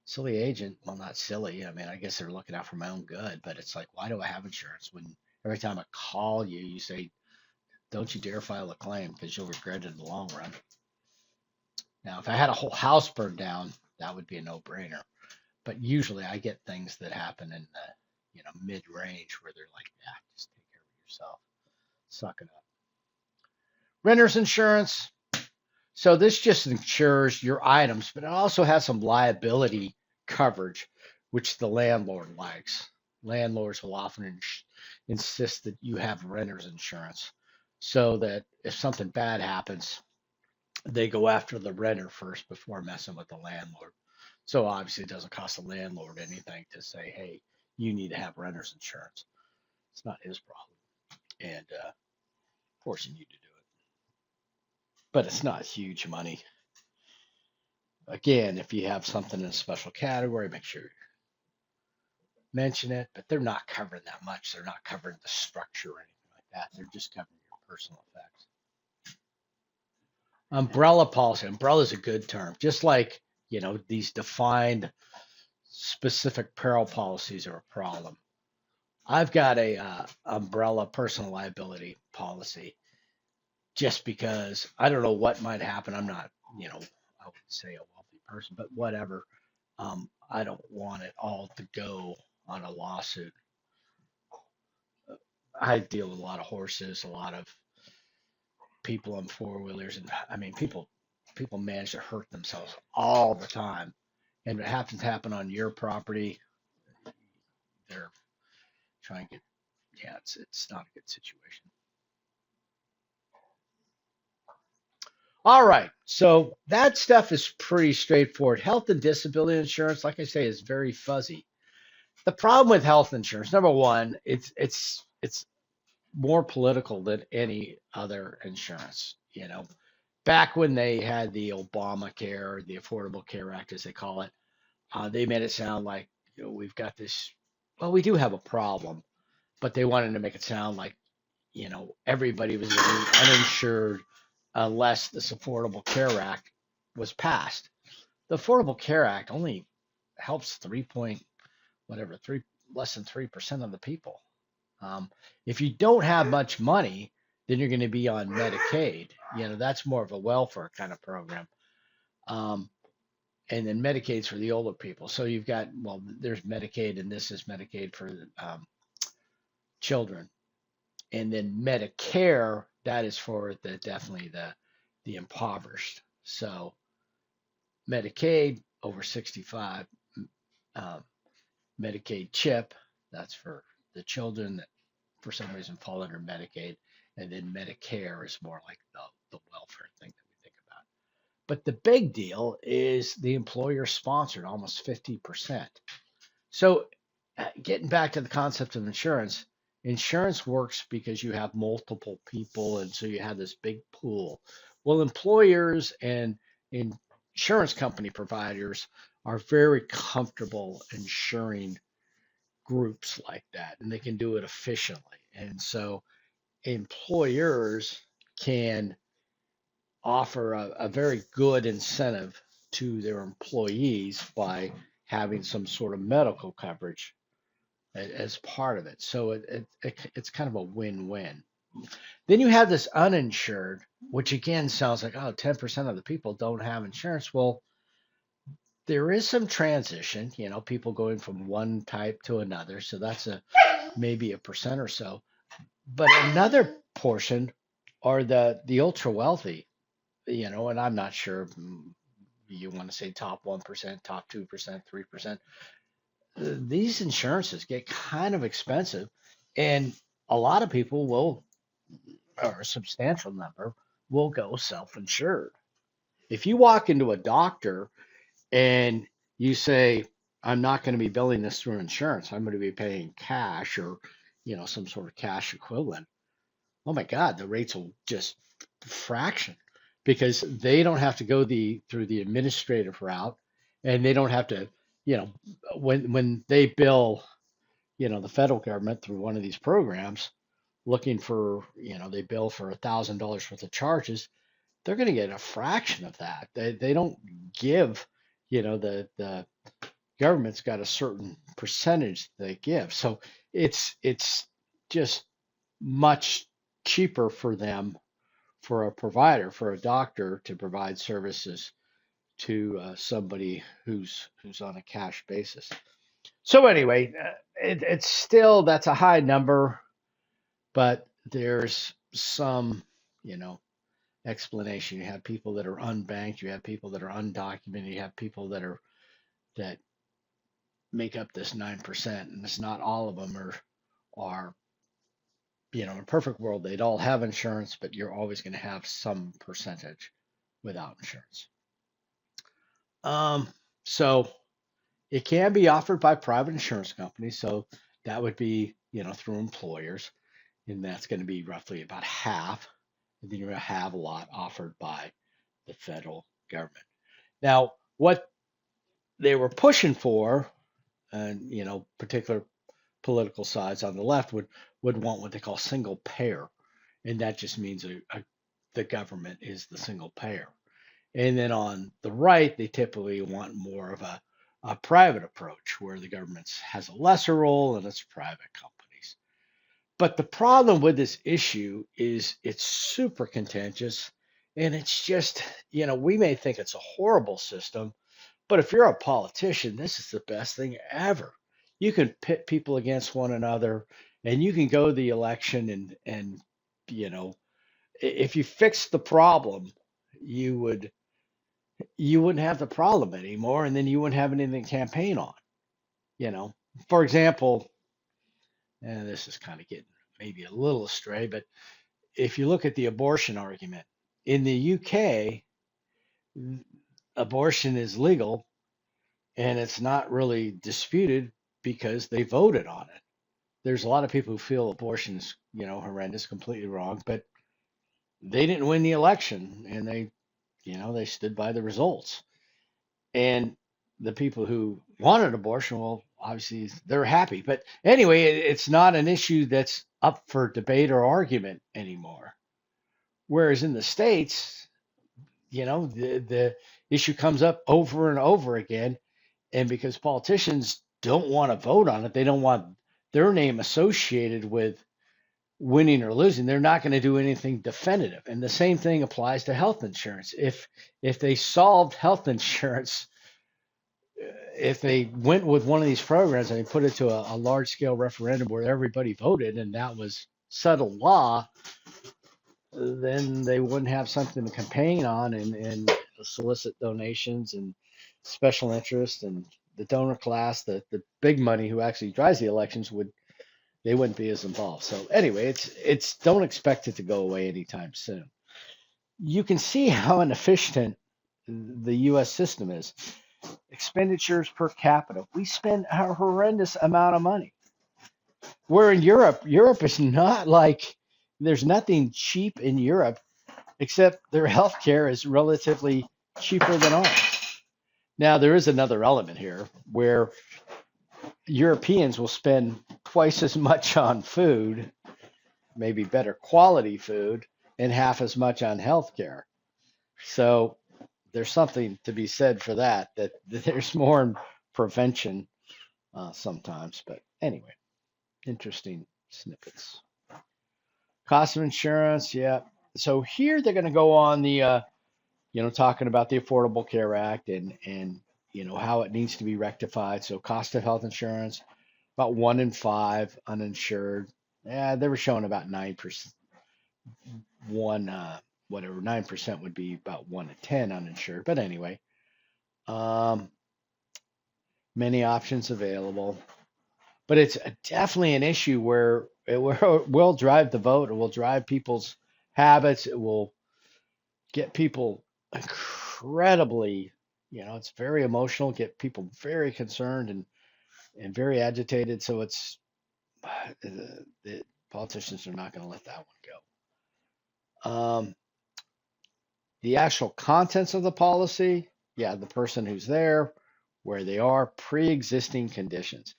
silly agent, well, not silly. I mean, I guess they're looking out for my own good, but it's like, why do I have insurance when every time I call you, you say, don't you dare file a claim because you'll regret it in the long run. Now, if I had a whole house burned down, that would be a no-brainer. But usually I get things that happen in the mid-range where they're like, yeah, just take care of yourself. Suck it up. Renter's insurance. So this just insures your items, but it also has some liability coverage, which the landlord likes. Landlords will often insist that you have renter's insurance so that if something bad happens, they go after the renter first before messing with the landlord. So obviously it doesn't cost the landlord anything to say, hey, you need to have renter's insurance. It's not his problem. And forcing you to do it. But it's not huge money. Again, if you have something in a special category, make sure you mention it, but they're not covering that much. They're not covering the structure or anything like that. They're just covering your personal effects. Umbrella policy. Umbrella is a good term. Just like, these defined specific peril policies are a problem. I've got a umbrella personal liability policy just because I don't know what might happen. I'm not, I would say a wealthy person, but whatever. I don't want it all to go on a lawsuit. I deal with a lot of horses, a lot of people on four-wheelers, and I mean, people manage to hurt themselves all the time. And if it happens to happen on your property, they're trying to it's not a good situation. All right, so that stuff is pretty straightforward. Health and disability insurance, like I say, is very fuzzy. The problem with health insurance, number one, it's more political than any other insurance. Back when they had the Obamacare, the Affordable Care Act, as they call it, they made it sound like we've got this. Well, we do have a problem, but they wanted to make it sound like everybody was going to be uninsured unless this Affordable Care Act was passed. The Affordable Care Act only helps less than 3% of the people. If you don't have much money, then you're going to be on Medicaid. That's more of a welfare kind of program. And then Medicaid's for the older people. So you've got, there's Medicaid, and this is Medicaid for children. And then Medicare, that is for definitely the impoverished. So Medicaid over 65, Medicaid CHIP, that's for the children that for some reason fall under Medicaid, and then Medicare is more like the welfare thing that we think about. But the big deal is the employer sponsored, almost 50%. So getting back to the concept of insurance, insurance works because you have multiple people, and so you have this big pool. Well, employers and insurance company providers are very comfortable insuring groups like that, and they can do it efficiently. And so employers can offer a very good incentive to their employees by having some sort of medical coverage as part of it. So it's kind of a win-win. Then you have this uninsured, which again sounds like, oh, 10% of the people don't have insurance. Well, there is some transition, people going from one type to another. So that's maybe a percent or so. But another portion are the ultra wealthy, and I'm not sure you want to say top 1%, top 2%, 3%. These insurances get kind of expensive, and a lot of people will, or a substantial number, will go self-insured. If you walk into a doctor and you say, I'm not going to be billing this through insurance, I'm going to be paying cash or, some sort of cash equivalent. Oh my God, the rates will just fraction because they don't have to go through the administrative route, and they don't have to, when they bill, the federal government through one of these programs, looking for, they bill for $1,000 worth of charges, they're going to get a fraction of that. They don't give, the government's got a certain percentage they give. So it's just much cheaper for them, for a provider, for a doctor to provide services to somebody who's on a cash basis. So anyway, it's still, that's a high number, but there's some, explanation. You have people that are unbanked, you have people that are undocumented, you have people that make up this 9%, and it's not all of them are in a perfect world, they'd all have insurance, but you're always going to have some percentage without insurance. So it can be offered by private insurance companies. So that would be, through employers, and that's going to be roughly about half. And then you're going to have a lot offered by the federal government. Now, what they were pushing for, and particular political sides on the left would want what they call single payer, and that just means the government is the single payer. And then on the right, they typically want more of a private approach where the government has a lesser role and it's private companies. But the problem with this issue is it's super contentious, and it's just, we may think it's a horrible system, but if you're a politician, this is the best thing ever. You can pit people against one another, and you can go to the election and if you fix the problem, you wouldn't have the problem anymore, and then you wouldn't have anything to campaign on. For example, and this is kind of getting maybe a little astray, but if you look at the abortion argument in the UK, abortion is legal, and it's not really disputed because they voted on it. There's a lot of people who feel abortion is, horrendous, completely wrong, but they didn't win the election, and they stood by the results. And the people who wanted abortion, well, obviously they're happy. But anyway, it's not an issue that's up for debate or argument anymore. Whereas in the States, the issue comes up over and over again. And because politicians don't want to vote on it, they don't want their name associated with winning or losing, they're not going to do anything definitive. And the same thing applies to health insurance. If they solved health insurance, if they went with one of these programs and they put it to a large scale referendum where everybody voted and that was settled law, then they wouldn't have something to campaign on and solicit donations and special interest, and the donor class, the big money who actually drives the elections, they wouldn't be as involved. So anyway, it's don't expect it to go away anytime soon. You can see how inefficient the U.S. system is. expenditures per capita. We spend a horrendous amount of money. Where in Europe, Europe is not like there's nothing cheap in Europe except their healthcare is relatively cheaper than ours. Now, there is another element here where Europeans will spend twice as much on food, maybe better quality food, and half as much on healthcare. So there's something to be said for that, that there's more in prevention sometimes. But anyway, interesting snippets. Cost of insurance, yeah. So here they're going to go on the, talking about the Affordable Care Act and how it needs to be rectified. So cost of health insurance, about 1 in 5 uninsured. Yeah, they were showing about 9%. One, whatever 9% would be about 1 in 10 uninsured. But anyway, um, many options available. But it's definitely an issue where it will drive the vote. It will drive people's habits. It will get people incredibly, it's very emotional, get people very concerned and very agitated. So it's the politicians are not going to let that one go. The actual contents of the policy, yeah, the person who's there, where they are, pre-existing conditions.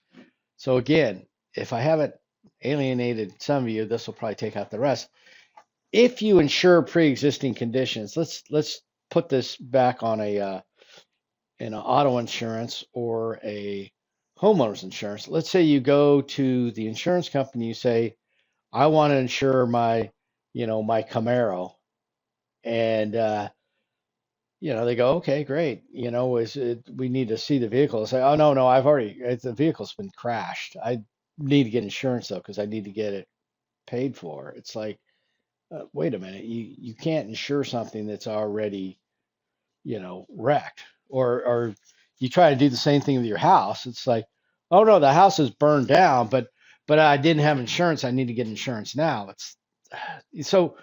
So again, if I haven't alienated some of you, this will probably take out the rest. If you insure pre-existing conditions, let's put this back on an auto insurance or a homeowner's insurance. Let's say you go to the insurance company, you say, I want to insure my Camaro, and they go, okay, great. We need to see the vehicle. Say, oh no, the vehicle's been crashed. I need to get insurance though because I need to get it paid for. It's like, wait a minute, you can't insure something that's already, wrecked. Or you try to do the same thing with your house. It's like, oh no, the house is burned down, but I didn't have insurance. I need to get insurance now. So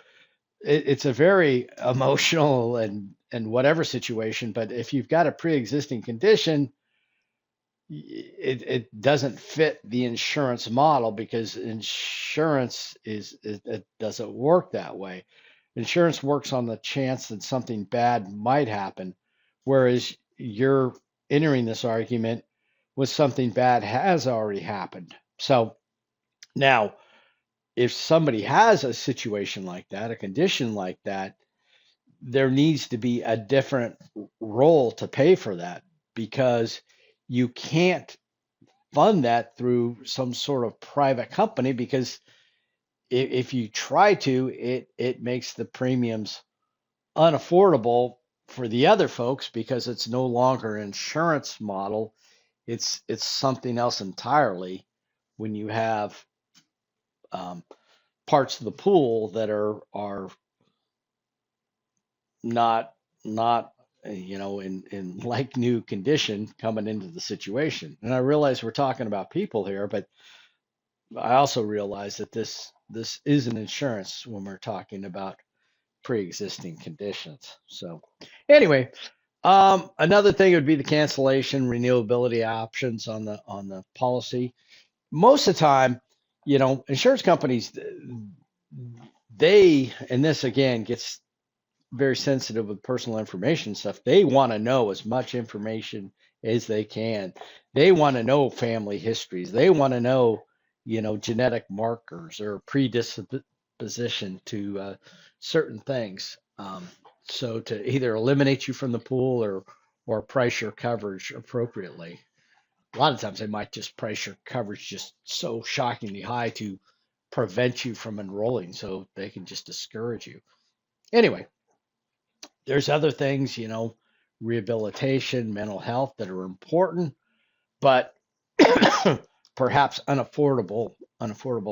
it's a very emotional and whatever situation. But if you've got a pre-existing condition, it doesn't fit the insurance model because insurance it doesn't work that way. Insurance works on the chance that something bad might happen, whereas you're entering this argument with something bad has already happened. So now, if somebody has a situation like that, a condition like that, there needs to be a different role to pay for that because you can't fund that through some sort of private company because if you try to, it makes the premiums unaffordable for the other folks because it's no longer an insurance model. It's something else entirely when you have parts of the pool that are not in like new condition coming into the situation. And I realize we're talking about people here, but I also realize that this is an insurance when we're talking about pre-existing conditions. So anyway, another thing would be the cancellation renewability options on the policy. Most of the time, insurance companies, and this again gets very sensitive with personal information stuff. They want to know as much information as they can. They want to know family histories. They want to know, genetic markers or predisposition to certain things. So to either eliminate you from the pool or price your coverage appropriately. A lot of times they might just price your coverage just so shockingly high to prevent you from enrolling so they can just discourage you. Anyway, there's other things, rehabilitation, mental health that are important, but perhaps unaffordable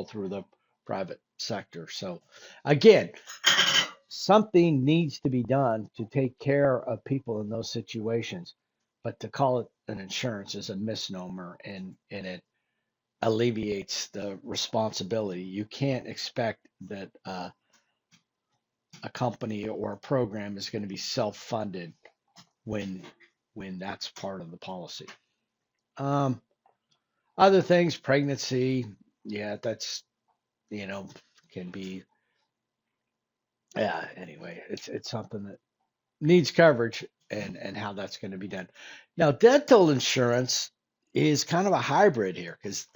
through the private sector. So again, something needs to be done to take care of people in those situations, but to call it an insurance is a misnomer and it alleviates the responsibility. You can't expect that a company or a program is going to be self-funded when when that's part of the policy. Um, Other things, pregnancy, yeah, that's, you know, can be, yeah, anyway, it's something that needs coverage, and how that's going to be done. Now, dental insurance is kind of a hybrid here because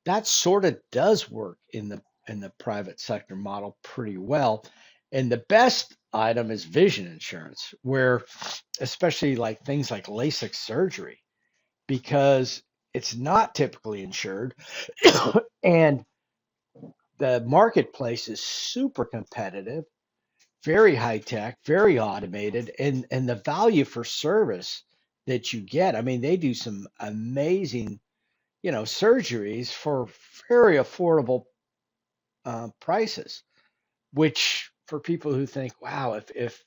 that sort of does work in the private sector model pretty well. And the best item is vision insurance, where especially like things like LASIK surgery, because it's not typically insured and the marketplace is super competitive, very high tech, very automated, and the value for service that you get. I mean, they do some amazing, surgeries for very affordable prices, which for people who think, wow, if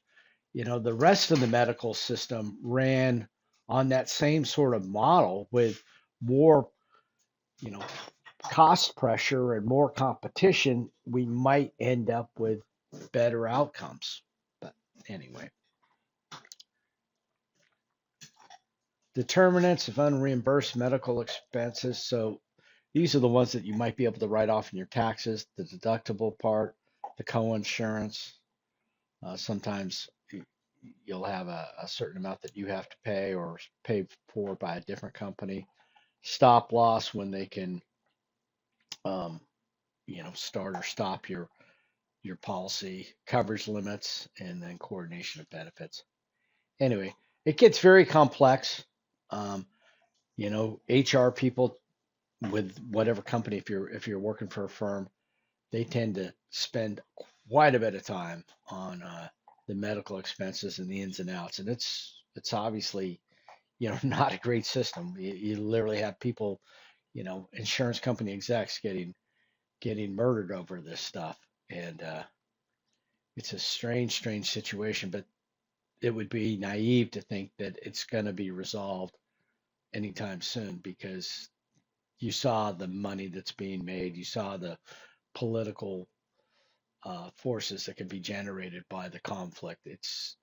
the rest of the medical system ran on that same sort of model with more, you know, cost pressure and more competition, we might end up with better outcomes. But anyway, determinants of unreimbursed medical expenses. So these are the ones that you might be able to write off in your taxes, the deductible part, the co-insurance. Sometimes you'll have a certain amount that you have to pay or pay for by a different company. Stop loss, when they can, um, start or stop your policy, coverage limits, and then coordination of benefits. Anyway, it gets very complex. Um, HR people with whatever company, if you're working for a firm, they tend to spend quite a bit of time on the medical expenses and the ins and outs, and it's obviously not a great system. You literally have people, insurance company execs getting murdered over this stuff, and it's a strange situation. But it would be naive to think that it's going to be resolved anytime soon, because you saw the money that's being made, you saw the political forces that can be generated by the conflict. It's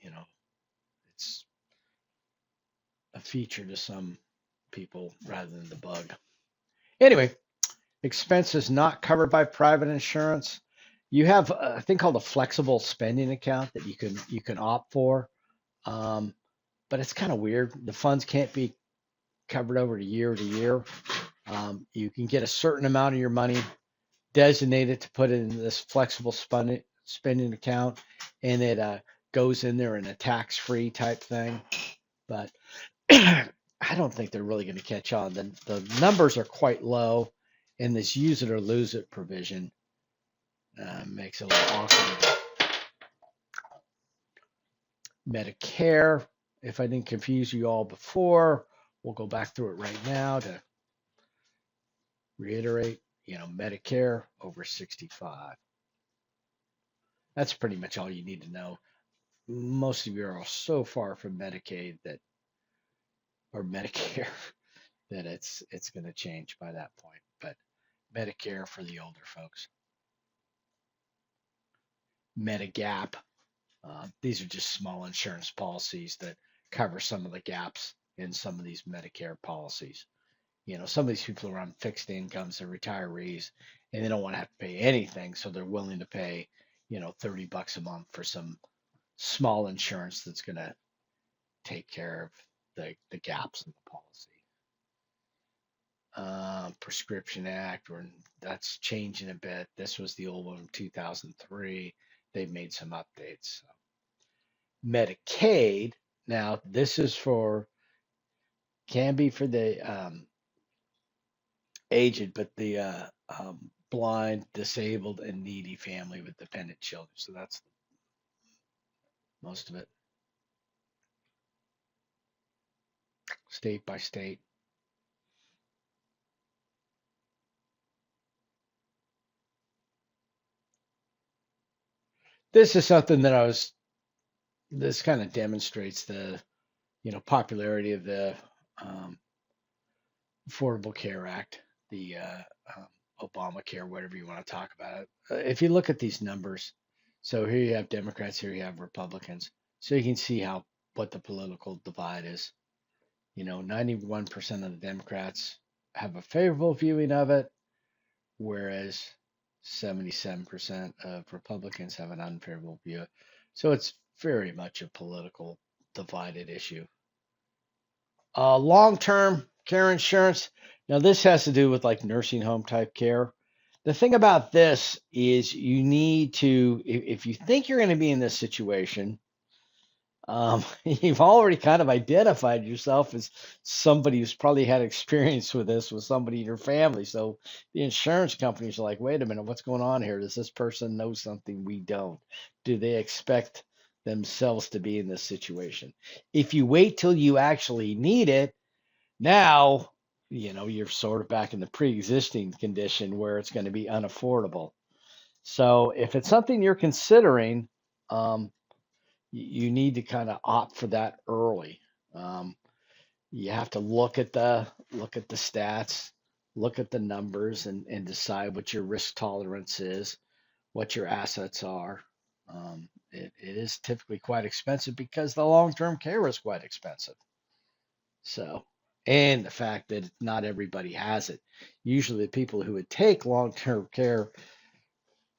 you know it's a feature to some people rather than the bug. Anyway, expenses not covered by private insurance. You have a thing called a flexible spending account that you can opt for, um, but it's kind of weird. The funds can't be covered over to year. You can get a certain amount of your money designated to put in this flexible spending account, and it goes in there in a tax-free type thing. But I don't think they're really going to catch on. The numbers are quite low, and this use it or lose it provision makes it a little awkward. Medicare, if I didn't confuse you all before, we'll go back through it right now to reiterate. Medicare over 65. That's pretty much all you need to know. Most of you are so far from Medicaid that, or Medicare, that it's going to change by that point. But Medicare for the older folks. Medigap. These are just small insurance policies that cover some of the gaps in some of these Medicare policies. Some of these people are on fixed incomes, they're retirees, and they don't want to have to pay anything, so they're willing to pay, $30 a month for some small insurance that's going to take care of the gaps in the policy. Prescription Act, or that's changing a bit. This was the old one from 2003. They've made some updates. So. Medicaid, now this is can be for the aged, but the blind, disabled, and needy family with dependent children. So that's most of it. State by state. This is something that this kind of demonstrates the, popularity of the um, Affordable Care Act, the Obamacare, whatever you want to talk about it. If you look at these numbers, so here you have Democrats, here you have Republicans. So you can see how what the political divide is. 91% of the Democrats have a favorable viewing of it, whereas 77% of Republicans have an unfavorable view. So it's very much a political divided issue. Long-term care insurance. Now, this has to do with like nursing home type care. The thing about this is you need to, if you think you're going to be in this situation, you've already kind of identified yourself as somebody who's probably had experience with this with somebody in your family. So the insurance companies are like, wait a minute, what's going on here? Does this person know something we don't? Do they expect themselves to be in this situation? If you wait till you actually need it, now, you're sort of back in the pre-existing condition where it's going to be unaffordable. So if it's something you're considering, um, you need to kind of opt for that early. Um, you have to look at the stats, look at the numbers, and decide what your risk tolerance is, what your assets are. It is typically quite expensive because the long-term care is quite expensive. So, and the fact that not everybody has it. Usually, the people who would take long-term care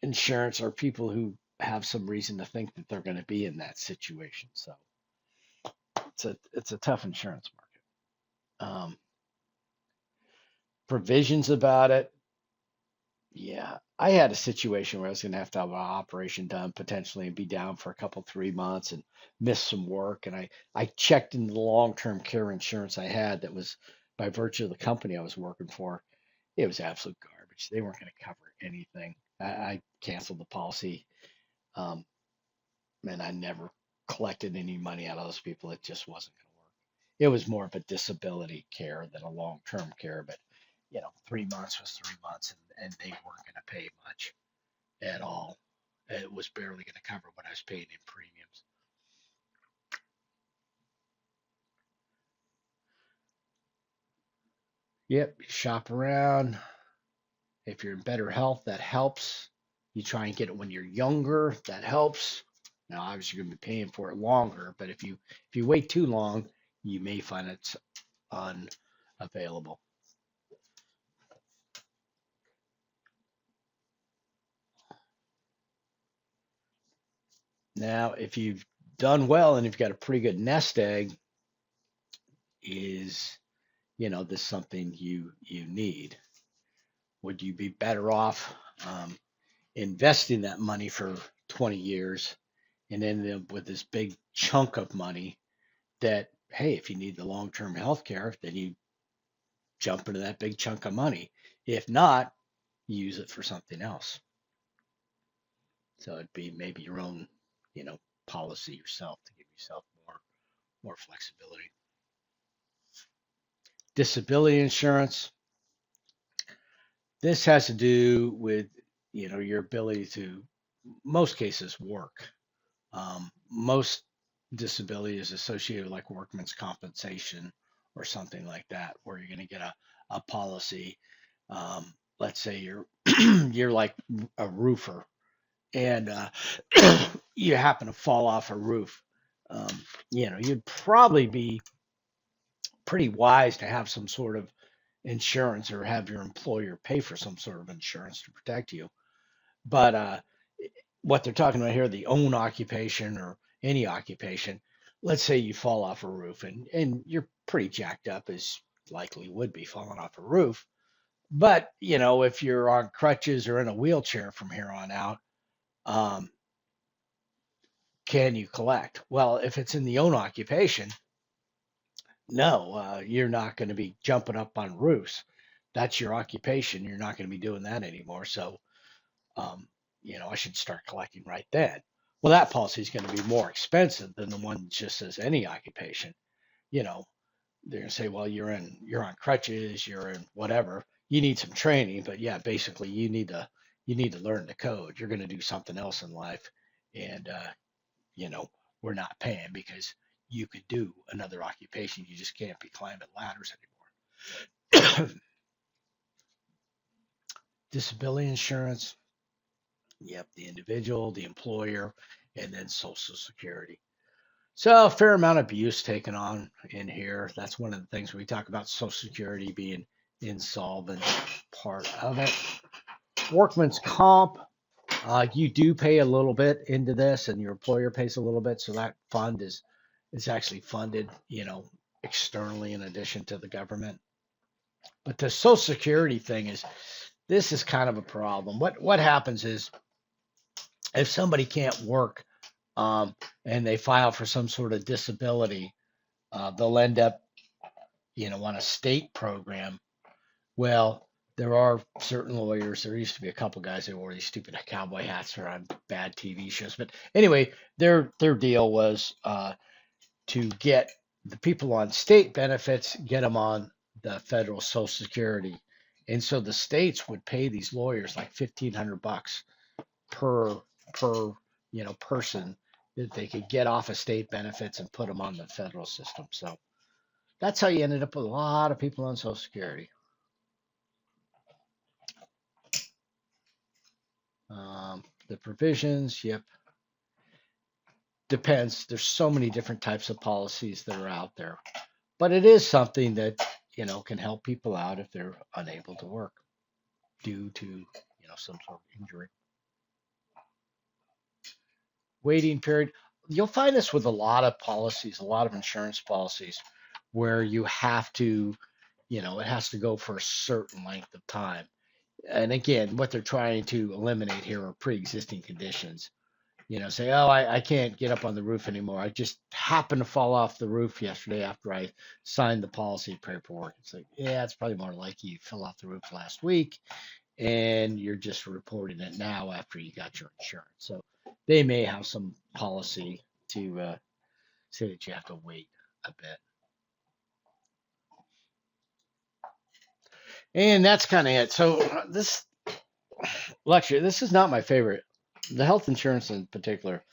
insurance are people who have some reason to think that they're going to be in that situation. So, it's a tough insurance market. Provisions about it. Yeah, I had a situation where I was going to have an operation done potentially and be down for a couple 3 months and miss some work. And I checked into the long-term care insurance I had that was by virtue of the company I was working for. It was absolute garbage. They weren't going to cover anything. I canceled the policy, um, and I never collected any money out of those people. It just wasn't going to work. It was more of a disability care than a long-term care, but 3 months was 3 months, and they weren't going to pay much at all. It was barely going to cover what I was paying in premiums. Yep, shop around. If you're in better health, that helps. You try and get it when you're younger, that helps. Now, obviously, you're going to be paying for it longer, but if you wait too long, you may find it's unavailable. Now, if you've done well and you've got a pretty good nest egg, is this something you need? Would you be better off investing that money for 20 years and ending up with this big chunk of money that, hey, if you need the long-term health care, then you jump into that big chunk of money. If not, use it for something else. So it'd be maybe your own, policy yourself to give yourself more flexibility. Disability insurance. This has to do with, your ability to, most cases, work. Most disability is associated with like workman's compensation or something like that, where you're going to get a policy. Let's say you're you're like a roofer and you happen to fall off a roof. You'd probably be pretty wise to have some sort of insurance or have your employer pay for some sort of insurance to protect you. But what they're talking about here, the own occupation or any occupation, let's say you fall off a roof and you're pretty jacked up, as likely would be falling off a roof. But, if you're on crutches or in a wheelchair from here on out, um, can you collect? Well, if it's in the own occupation, no, you're not going to be jumping up on roofs. That's your occupation. You're not going to be doing that anymore. So, um, I should start collecting right then. Well, that policy is going to be more expensive than the one that just says any occupation. You know, they're going to say, well, you're on crutches, you're in whatever. You need some training, but yeah, basically you need to learn the code. You're going to do something else in life, and you know, we're not paying because you could do another occupation. You just can't be climbing ladders anymore. Disability insurance, yep, the individual, the employer, and then Social Security. So a fair amount of abuse taken on in here. That's one of the things we talk about Social Security being insolvent part of it. Workman's comp, you do pay a little bit into this, and your employer pays a little bit, so that fund is actually funded, externally in addition to the government. But the Social Security thing is kind of a problem. What happens is if somebody can't work, and they file for some sort of disability, they'll end up, on a state program. Well, there are certain lawyers. There used to be a couple guys that wore these stupid cowboy hats or on bad TV shows. But anyway, their deal was to get the people on state benefits, get them on the federal Social Security, and so the states would pay these lawyers like $1,500 per person that they could get off of state benefits and put them on the federal system. So that's how you ended up with a lot of people on Social Security. The provisions, yep. Depends. There's so many different types of policies that are out there. But it is something that, can help people out if they're unable to work due to, some sort of injury. Waiting period. You'll find this with a lot of policies, a lot of insurance policies, where you have to, it has to go for a certain length of time. And again, what they're trying to eliminate here are pre-existing conditions. Say, oh, I can't get up on the roof anymore. I just happened to fall off the roof yesterday after I signed the policy paperwork. It's like, yeah, it's probably more likely you fell off the roof last week and you're just reporting it now after you got your insurance. So they may have some policy to say that you have to wait a bit. And that's kind of it. So this lecture, this is not my favorite. The health insurance in particular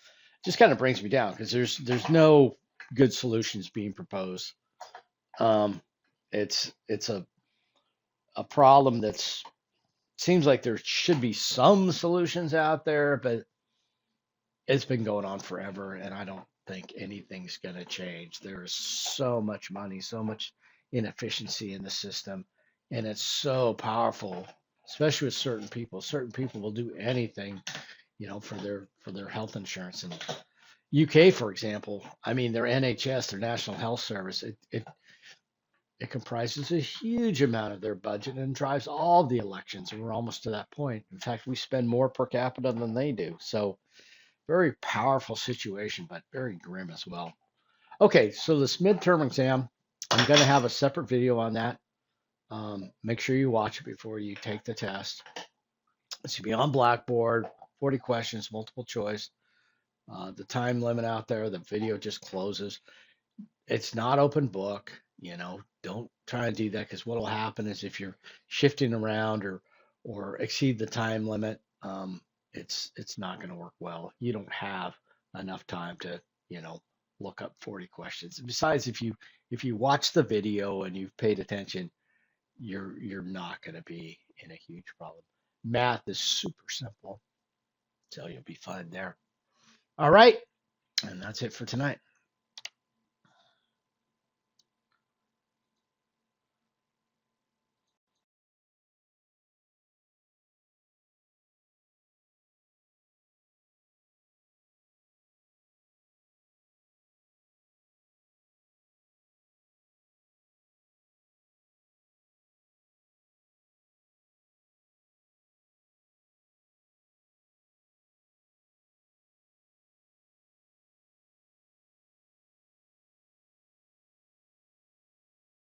just kind of brings me down because there's no good solutions being proposed. It's a problem that's seems like there should be some solutions out there, but it's been going on forever, and I don't think anything's going to change. There is so much money, so much inefficiency in the system, and it's so powerful, especially with certain people. Certain people will do anything, for their health insurance. And UK, for example, I mean, their NHS, their National Health Service, it comprises a huge amount of their budget and drives all the elections, and we're almost to that point. In fact, we spend more per capita than they do. So very powerful situation, but very grim as well. Okay, so this midterm exam, I'm going to have a separate video on that. Make sure you watch it before you take the test. It should be on Blackboard, 40 questions, multiple choice. The time limit out there, the video just closes. It's not open book. Don't try and do that, because what will happen is if you're shifting around or exceed the time limit, it's not going to work well. You don't have enough time to, look up 40 questions. Besides, if you watch the video and you've paid attention, you're not going to be in a huge problem. Math is super simple, so you'll be fine there. All right, and that's it for tonight.